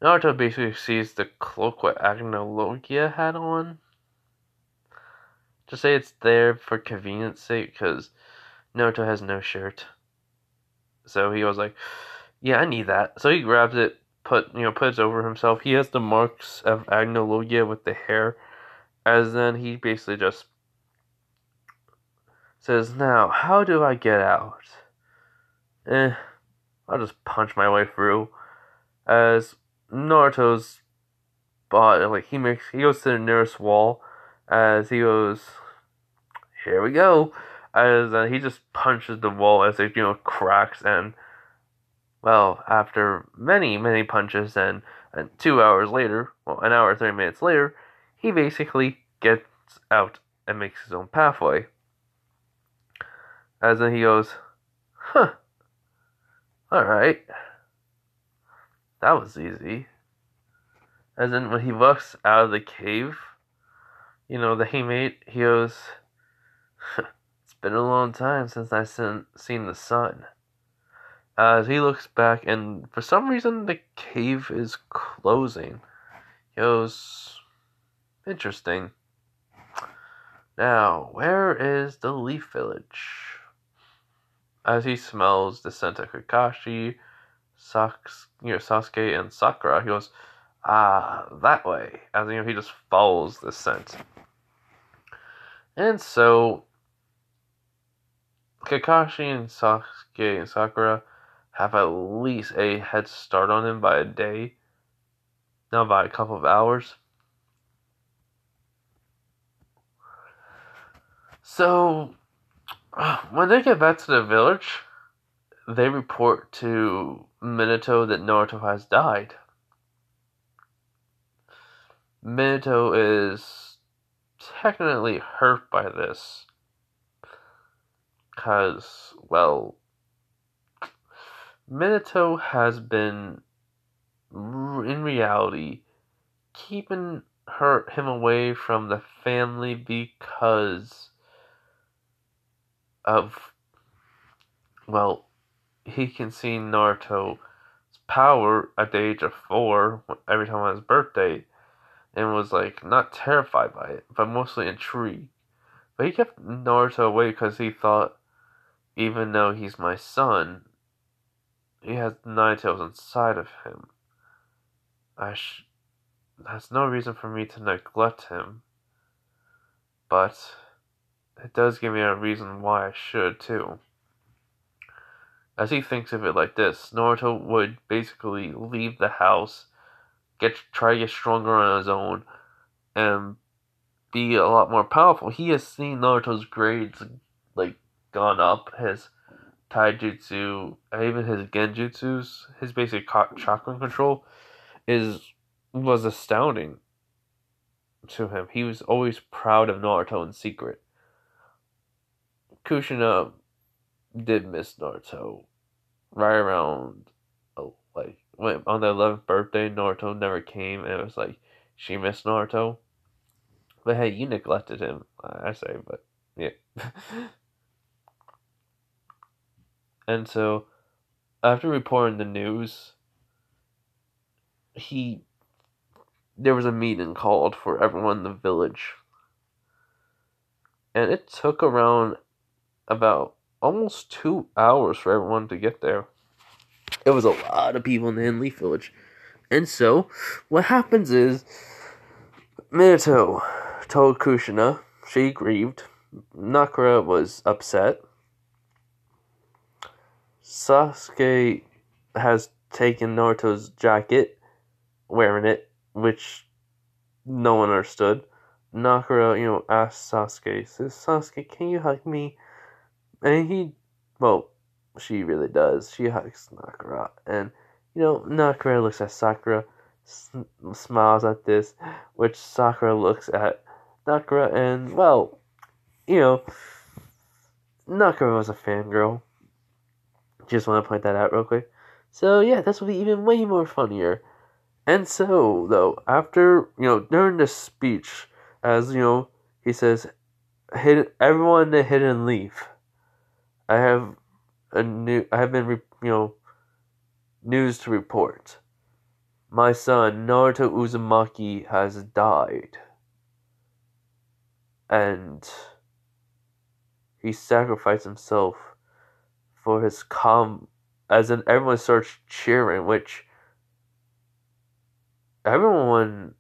Naruto basically sees the cloak what Agnologia had on. Just say it's there for convenience sake, because Naruto has no shirt. So he was like, "Yeah, I need that." So he grabs it, puts it over himself. He has the marks of Agnologia with the hair, as then he basically just says, "Now, how do I get out? I'll just punch my way through." As Naruto's body, like he goes to the nearest wall, as he goes, "Here we go." As he just punches the wall as it cracks, and well, after many many punches, and 2 hours later, well, an hour 30 minutes later, he basically gets out and makes his own pathway. As then he goes, "Huh, alright, that was easy." As then when he walks out of the cave, that he made, he goes, "It's been a long time since I've seen the sun." as he looks back, and for some reason the cave is closing. He goes, interesting. Now, where is the Leaf Village? As he smells the scent of Kakashi, Sasuke, and Sakura, he goes, that way. As he just follows the scent. And so, Kakashi and Sasuke and Sakura have at least a head start on him by a day, not by a couple of hours. So, when they get back to the village, they report to Minato that Naruto has died. Minato is technically hurt by this, because, well, Minato has been, in reality, keeping him away from the family because of, well, he can see Naruto's power at the age of 4 every time on his birthday, and was like not terrified by it, but mostly intrigued. But he kept Naruto away because he thought, even though he's my son, he has 9 tails inside of him. That's no reason for me to neglect him, but it does give me a reason why I should too. As he thinks of it like this, Naruto would basically leave the house, try to get stronger on his own, and be a lot more powerful. He has seen Naruto's grades like gone up, his taijutsu, even his genjutsus, his basic chakra control was astounding to him. He was always proud of Naruto in secret. Kushina did miss Naruto. Right around, on the 11th birthday, Naruto never came, and it was like, she missed Naruto. But hey, you neglected him, I say, but yeah. And so, after reporting the news, there was a meeting called for everyone in the village. And it took around about almost 2 hours for everyone to get there. It was a lot of people in the Leaf Village. And so, what happens is, Minato told Kushina, she grieved, Nakara was upset, Sasuke has taken Naruto's jacket, wearing it, which no one understood. Nakara, asked Sasuke, says, Sasuke, can you hug me? And she really does. She hugs Nakara. And, Nakara looks at Sakura, smiles at this, which Sakura looks at Nakara, and, Nakara was a fangirl. Just want to point that out real quick. So, yeah, this will be even way more funnier. And so, though, after, during this speech, as, he says, everyone in the Hidden Leaf, I have been, news to report. My son, Naruto Uzumaki, has died. And he sacrificed himself for his as in everyone starts cheering, which everyone,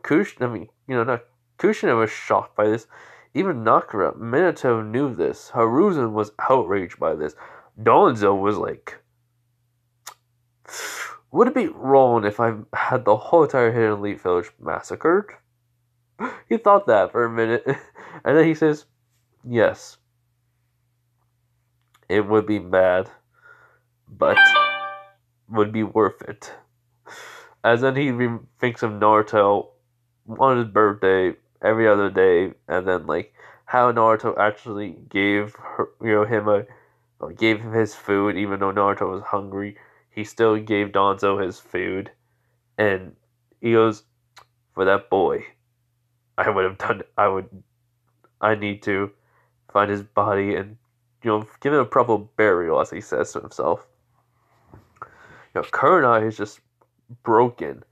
Kushina was shocked by this. Even Nakara, Minato knew this. Hiruzen was outraged by this. Danzo was like, would it be wrong if I had the whole entire Hidden Leaf Village massacred? He thought that for a minute. And then he says, yes. It would be bad, but would be worth it. As then he thinks of Naruto on his birthday, every other day, and then how Naruto actually gave gave him his food, even though Naruto was hungry. He still gave Danzo his food, and he goes, for that boy, I need to find his body and given a proper burial, as he says to himself. Kurenai is just broken.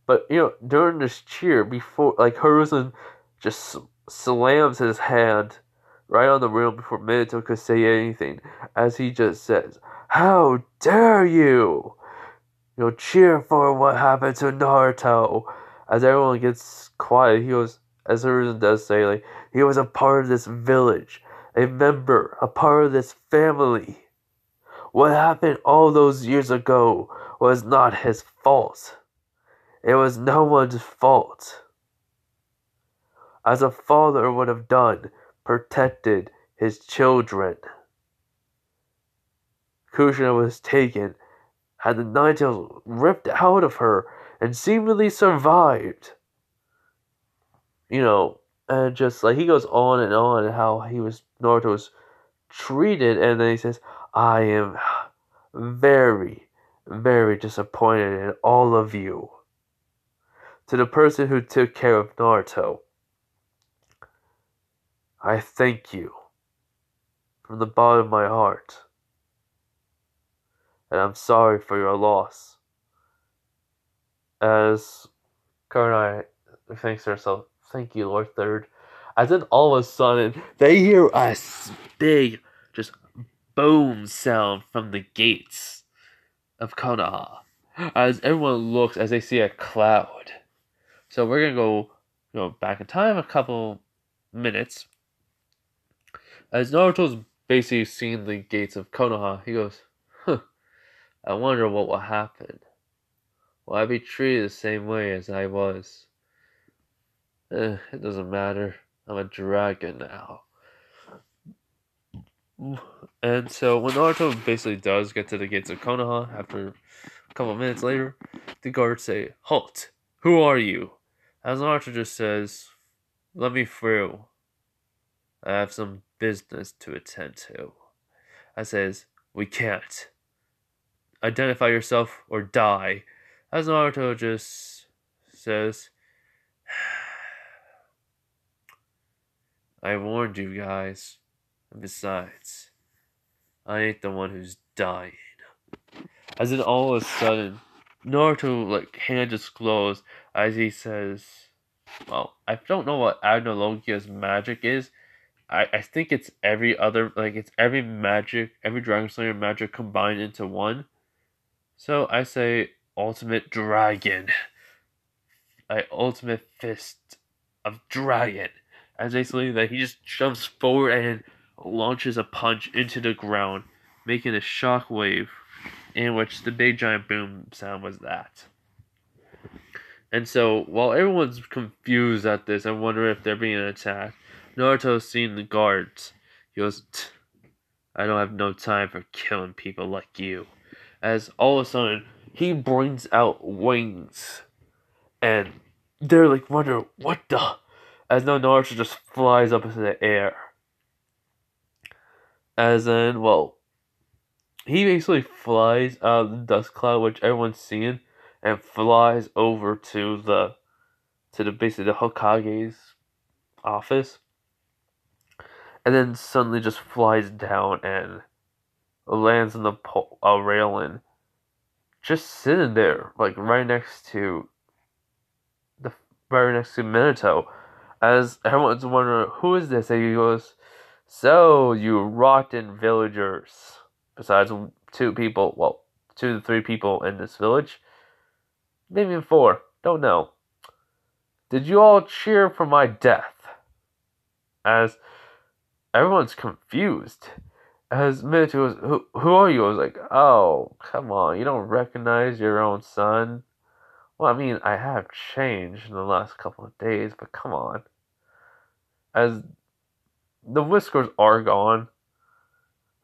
But, during this cheer, before, Hiruzen just slams his hand right on the rail before Minato could say anything, as he just says, "How dare you! Cheer for what happened to Naruto." As everyone gets quiet, he goes, as Hiruzen does say, he was a part of this village, a member, a part of this family. What happened all those years ago was not his fault. It was no one's fault. As a father would have done, protected his children. Kushina was taken, had the Nine-Tails ripped out of her, and seemingly survived. And just he goes on and how Naruto was treated, and then he says, "I am very, very disappointed in all of you. To the person who took care of Naruto, I thank you from the bottom of my heart. And I'm sorry for your loss." As Kurenai thanks herself, "Thank you, Lord Third." As then all of a sudden, they hear a big, just boom sound from the gates of Konoha. As everyone looks, as they see a cloud. So we're gonna go, back in time a couple minutes. As Naruto's basically seeing the gates of Konoha, he goes, "I wonder what will happen. Will I be treated the same way as I was? It doesn't matter. I'm a dragon now." And so when Naruto basically does get to the gates of Konoha, after a couple minutes later, the guards say, "Halt! Who are you?" As Naruto just says, "Let me through. I have some business to attend to." I says, "We can't. Identify yourself or die." As Naruto just says, "I warned you guys. And besides, I ain't the one who's dying." As in all of a sudden, Naruto hand just glows as he says, well, I don't know what Agnologia's magic is. I think it's every other, it's every magic, every Dragon Slayer magic combined into one. So I say Ultimate Dragon. Ultimate Fist of Dragon. As basically that he just jumps forward and launches a punch into the ground, making a shockwave, in which the big giant boom sound was that. And so, while everyone's confused at this and wondering if they're being attacked, Naruto's seeing the guards. He goes, "I don't have no time for killing people like you." As all of a sudden, he brings out wings. And they're wondering, what the? As now Naruto just flies up into the air. As then, he basically flies out of the dust cloud, which everyone's seeing, and flies over to the basically the Hokage's office, and then suddenly just flies down and lands on the railing, just sitting there, right next to Minato. As everyone's wondering, who is this? And he goes, "So, you rotten villagers, besides 2 people, 2 to 3 people in this village, maybe 4, don't know. Did you all cheer for my death?" As everyone's confused. As Minato goes, who are you?" I was like, "Oh, come on, you don't recognize your own son?" "Well, I mean, I have changed in the last couple of days, but come on." As the whiskers are gone,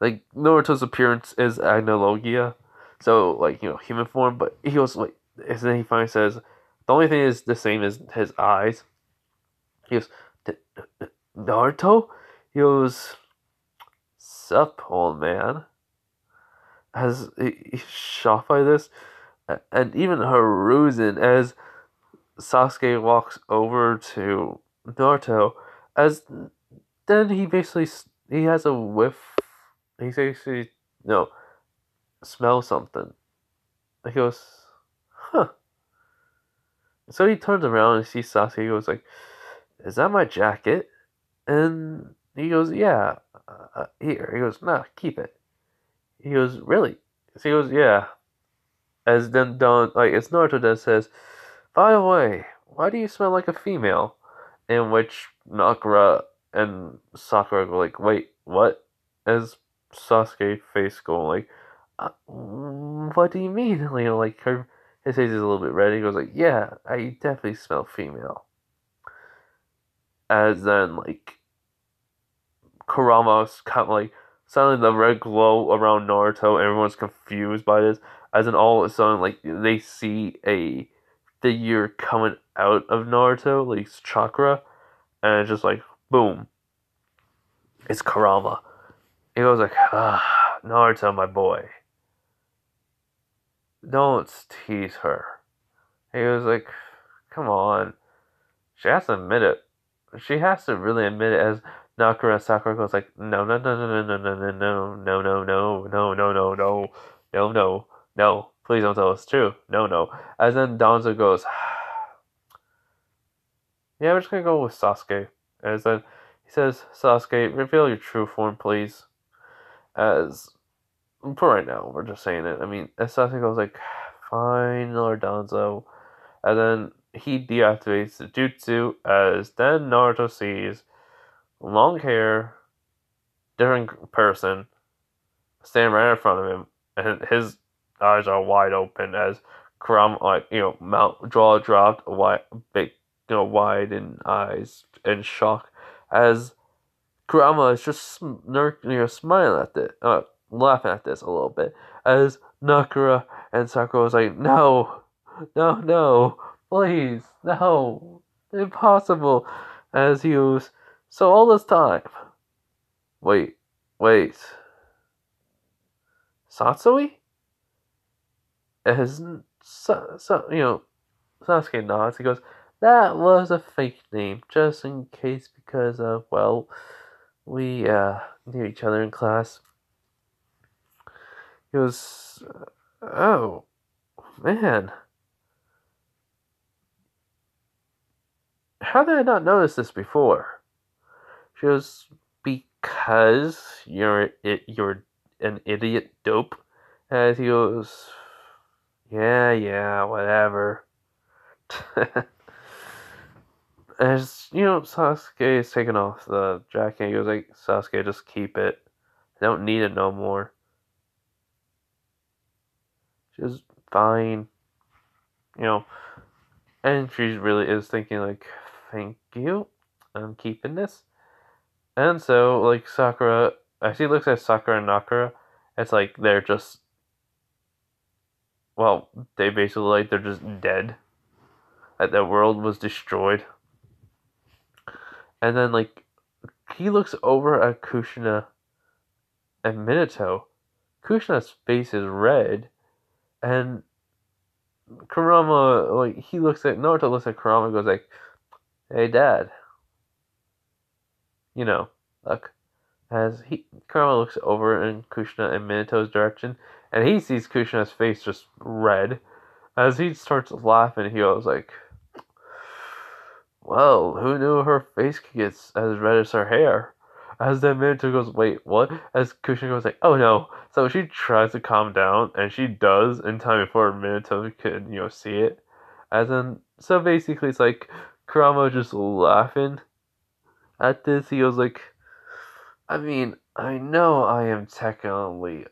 Naruto's appearance is Agnologia, so, human form, but he goes, and then he finally says, the only thing is the same as his eyes. He goes, "Naruto?" He goes, "Sup, old man?" As he's shocked by this, and even Hiruzen, as Sasuke walks over to Naruto, as then he basically he has a whiff he says, no, smell something. He goes, huh. So he turns around and sees Sasuke. He goes like, is that my jacket? And he goes, yeah. Here. He goes, nah, keep it. He goes, really? So he goes, yeah. As then Don, like, it's Naruto that says, by the way, why do you smell like a female? In which Nakura and Sakura go like, wait, what? As Sasuke face going like, what do you mean? Like his face is a little bit red. He goes like, yeah, I definitely smell female. As then like Kurama's kind of like suddenly the red glow around Naruto. Everyone's confused by this. As in all of a sudden like they see a figure coming out of Naruto, like chakra, and it's just like boom, it's Kurama. He goes like, Naruto, my boy, don't tease her. He was like, come on. She has to admit it. She has to really admit it as Nakura Sakura goes like, no, no, no, no, no, no, no, no, no, no, no, no, no, no, no, no, no, no. Please don't tell us true. No, no. As then Danzo goes, yeah, we're just gonna go with Sasuke. As then he says, Sasuke, reveal your true form, please. As for right now, we're just saying it. I mean, as Sasuke goes like, fine, Lord Danzo. And then he deactivates the jutsu as then Naruto sees long hair, different person standing right in front of him, and his eyes are wide open as Kurama, like, mouth, jaw dropped, wide, big, wide in eyes in shock as Kurama is just smiling at this, laughing at this a little bit as Nakura and Sakura was like, no, no, no, please, no, impossible. As he was, so all this time, wait, Satsui? As Sasuke nods, he goes, that was a fake name, just in case, because of, well, we knew each other in class. He goes, oh, man. How did I not notice this before? She goes, because you're an idiot dope. As he goes, yeah, whatever. As Sasuke is taking off the jacket, he goes like, Sasuke, just keep it. I don't need it no more. She goes, fine. And she really is thinking like, thank you, I'm keeping this. And so like Sakura, as he looks at Sakura and Nakura, it's like they're just, well, they basically like they're just dead. Like the world was destroyed. And then like he looks over at Kushina and Minato. Kushina's face is red, and Kurama, like Naruto looks at Kurama and goes like, hey dad, look. As Kurama looks over in Kushina and Minato's direction, and he sees Kushina's face just red. As he starts laughing, he goes like, well, who knew her face could get as red as her hair? As then Minato goes, wait, what? As Kushina goes like, oh no. So she tries to calm down, and she does in time before Minato could, see it. As then, so basically it's like Kurama just laughing at this. He goes like, I mean, I know I am technically,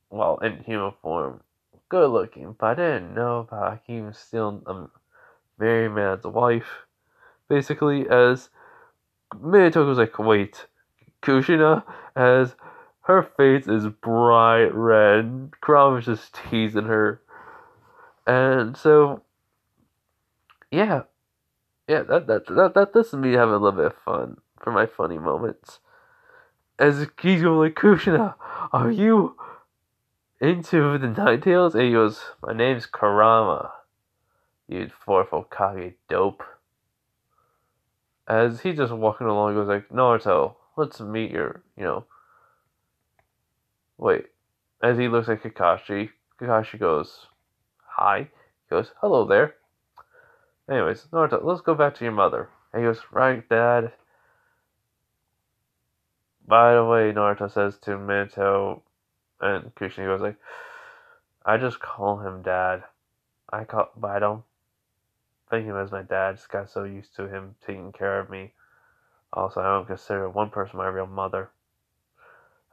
well, in human form, good looking, but I didn't know about him stealing a married man's wife. Basically, as Minato goes like, wait, Kushina, as her face is bright red, Kurama's just teasing her. And so, yeah, that this is me having a little bit of fun for my funny moments. As he's going like, Kushina, are you into the Ninetales? And he goes, my name's Kurama, you fourth Hokage dope. As he's just walking along, he goes like, Naruto, let's meet your, Wait. As he looks at Kakashi, Kakashi goes, hi. He goes, hello there. Anyways, Naruto, let's go back to your mother. And he goes, right, Dad. By the way, Naruto says to Minato and Kushina goes like, I just call him Dad. But I don't think of him as my dad. Just got so used to him taking care of me. Also, I don't consider one person my real mother.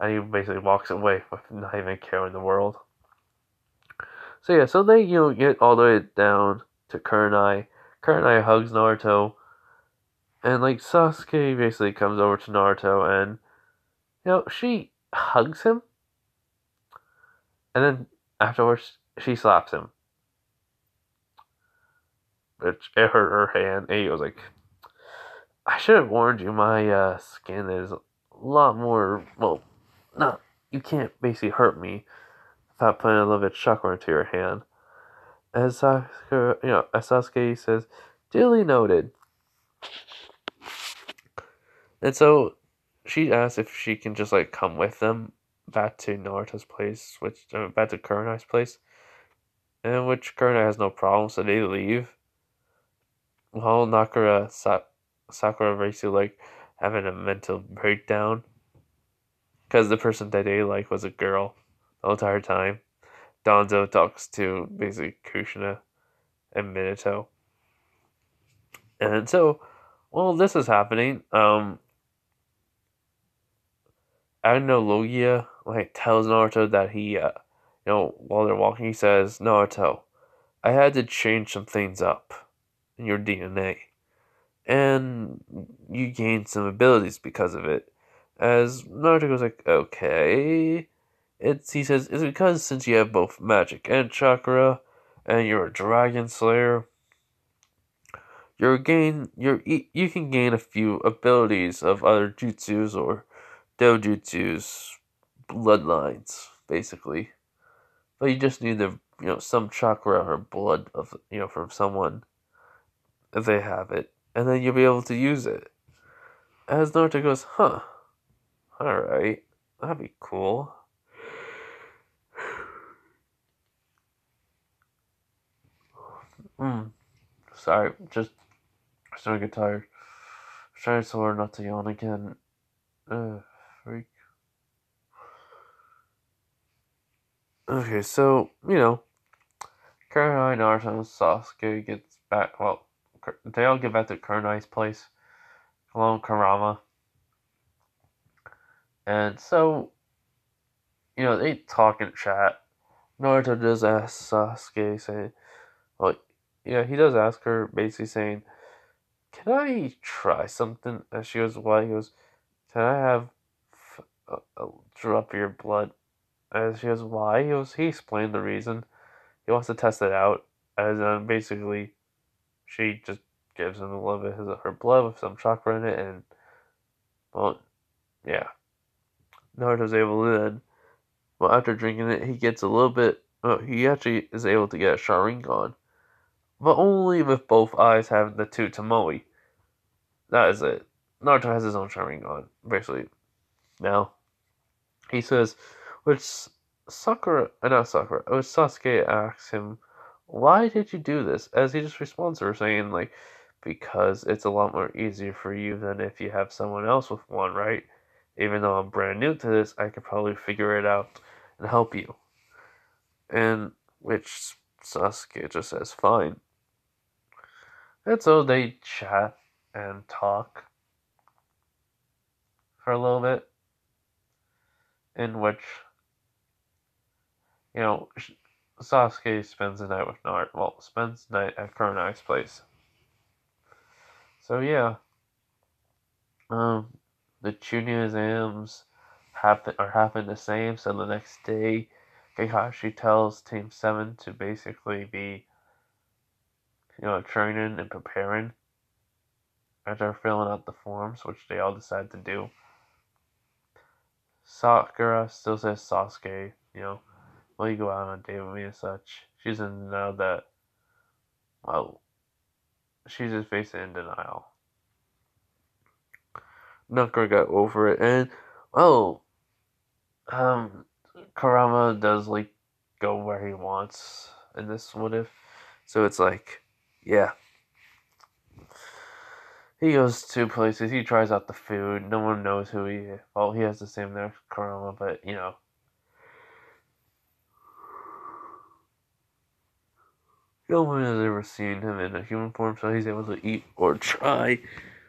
And he basically walks away with not even a care in the world. So yeah, so they get all the way down to Kurenai. Kurenai hugs Naruto, and like Sasuke basically comes over to Naruto, and she hugs him, and then afterwards she slaps him. Which it hurt her hand, and he was like, I should have warned you, my skin is a lot more, well, no, you can't basically hurt me without putting a little bit of chakra into your hand. As Sasuke says, duly noted. And so she asks if she can just like come with them back to Naruto's place, back to Kurenai's place, in which Kurenai has no problem, so they leave. While Sakura basically like having a mental breakdown because the person that they like was a girl the entire time. Danzo talks to basically Kushina and Minato. And so, while this is happening, Logia like tells Naruto that he, while they're walking, he says, Naruto, I had to change some things up in your DNA, and you gained some abilities because of it. As Naruto goes like, okay, he says it's because since you have both magic and chakra, and you're a dragon slayer, you can gain a few abilities of other jutsus or dojutsus bloodlines, basically. But you just need the some chakra or blood of from someone if they have it, and then you'll be able to use it. As Naruto goes, huh, alright, that'd be cool. Sorry, just starting to get tired. I'm trying so hard not to yawn again. Freak. Okay, so, Kurenai, Naruto, and Sasuke gets back, well, they all get back to Kurenai's place, along with Kurama. And so, they talk and chat. Naruto does ask Sasuke, saying, well, he does ask her, basically saying, can I try something? And she goes, what? He goes, can I have a drop of your blood? And she goes, why? He explained the reason. He wants to test it out. As basically, she just gives him a little bit of her blood with some chakra in it, and, well, yeah. Naruto's able to then, well, after drinking it, he gets a little bit, he actually is able to get a Sharingan. But only with both eyes having the two Tomoe. That is it. Naruto has his own Sharingan, basically. Now, he says, which Sasuke asks him, why did you do this? As he just responds to her saying, like, because it's a lot more easier for you than if you have someone else with one, right? Even though I'm brand new to this, I could probably figure it out and help you. And which Sasuke just says, fine. And so they chat and talk for a little bit, in which, Sasuke spends the night with Naruto. Well, spends the night at Kurenai's place. So yeah, the Chunin exams happen the same. So the next day, Kakashi tells Team 7 to basically be, training and preparing as they're filling out the forms, which they all decide to do. Sakura still says Sasuke, will you go out on a date with me and such? She doesn't know that, well, she's just basically in denial. Not gonna get over it, and, well, Kurama does like go where he wants in this what if. So it's like, yeah. He goes to places, he tries out the food, no one knows who he is. Well, he has the same name as Kurama, but no one has ever seen him in a human form, so he's able to eat or try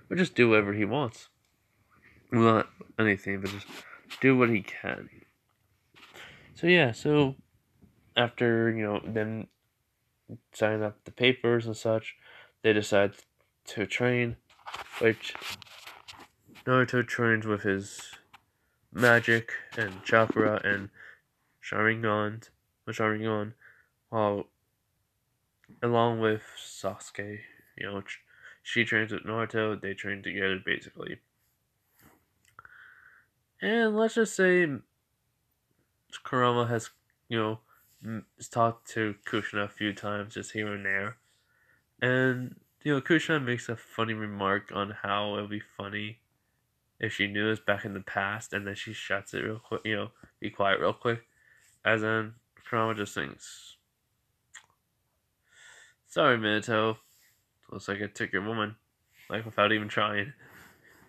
or just do whatever he wants. Well, not anything, but just do what he can. So yeah, so after, them signing up the papers and such, they decide to train, which Naruto trains with his magic and chakra and Sharingan, while along with Sasuke, she trains with Naruto, they train together basically. And let's just say Kurama has, talked to Kushina a few times just here and there. And, Kushina makes a funny remark on how it would be funny if she knew this back in the past and then she shuts it real quick, be quiet real quick. As in, Kurama just thinks, sorry, Minato. Looks like I took your woman. Like, without even trying.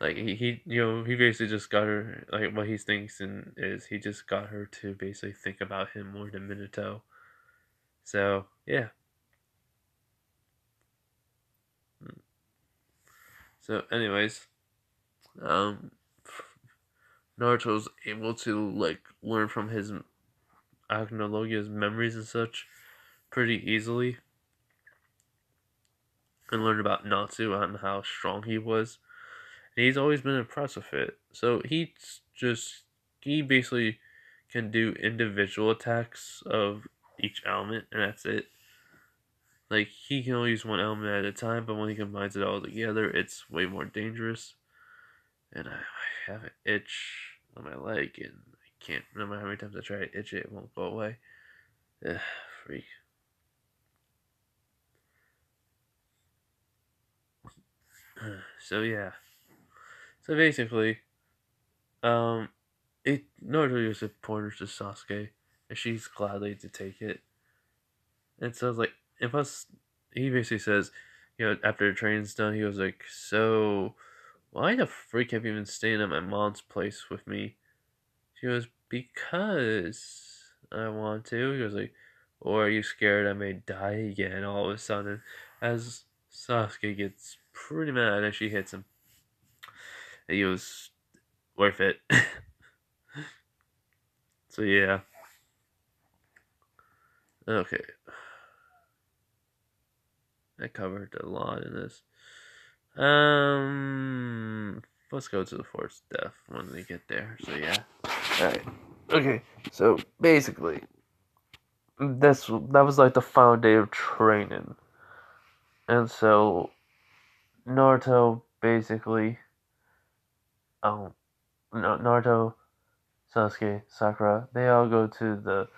Like, he basically just got her, like, what he thinks is he just got her to basically think about him more than Minato. So, yeah. So, anyways, Naruto's able to, like, learn from his Agnologia's memories and such pretty easily. And learn about Natsu and how strong he was. And he's always been impressed with it. So he basically can do individual attacks of each element, and that's it. Like, he can only use one element at a time, but when he combines it all together, it's way more dangerous. And I have an itch on my leg, and I can't, no matter how many times I try to itch it, it won't go away. Ugh, freak. So yeah. So basically, Naruto uses pointers to Sasuke, and she's gladly to take it. And so like, and plus, he basically says, after the training's done, he was like, so, why the freak have you been staying at my mom's place with me? She goes, because I want to. He goes like, or are you scared I may die again all of a sudden? As Sasuke gets pretty mad as she hits him. And he was worth it. So yeah. Okay. I covered a lot in this. Let's go to the fourth death when we get there. So yeah. Alright. Okay. So basically, that was like the final day of training. And so Naruto basically Naruto, Sasuke, Sakura, they all go to the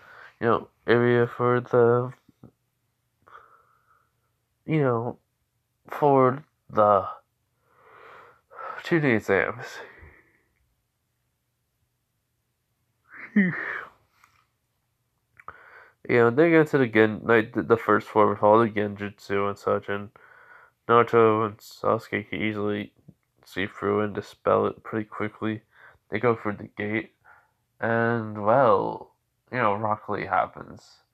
area for the for the tuning exams. They get to the first form with all the genjutsu and such, and Naruto and Sasuke can easily see through and dispel it pretty quickly. They go through the gate, and well, Rock Lee happens.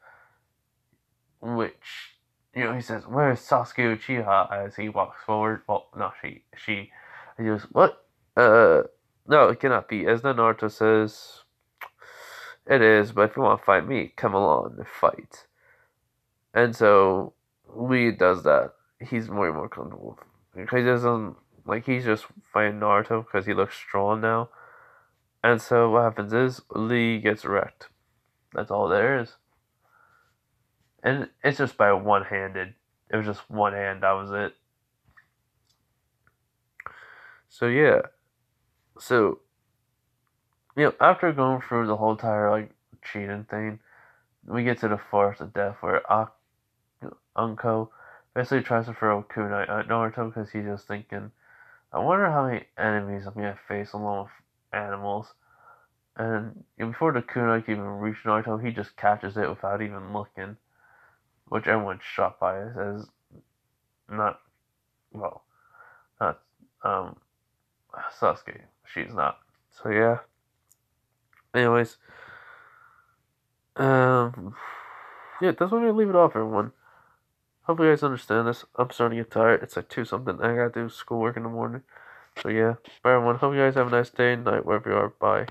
Which, he says, where's Sasuke Uchiha as he walks forward. Well, no, she goes, what? No, it cannot be. As Naruto says, it is, but if you want to fight me, come along and fight. And so, Lee does that. He's way more comfortable. Because he doesn't, he's just fighting Naruto because he looks strong now. And so, what happens is, Lee gets wrecked. That's all there is. And it's just by one-handed. It was just one hand, that was it. So yeah. So, after going through the whole entire, cheating thing, we get to the Forest of Death where Anko basically tries to throw kunai at Naruto because he's just thinking, I wonder how many enemies I'm going to face along with animals. And before the kunai can even reach Naruto, he just catches it without even looking, which everyone's shocked by as not, well, not um Sasuke. She's not. So yeah. Anyways, yeah, that's where I'm gonna leave it off, everyone. Hope you guys understand this. I'm starting to get tired. It's like 2 something. I gotta do schoolwork in the morning. So yeah. Bye everyone. Hope you guys have a nice day, night, wherever you are. Bye.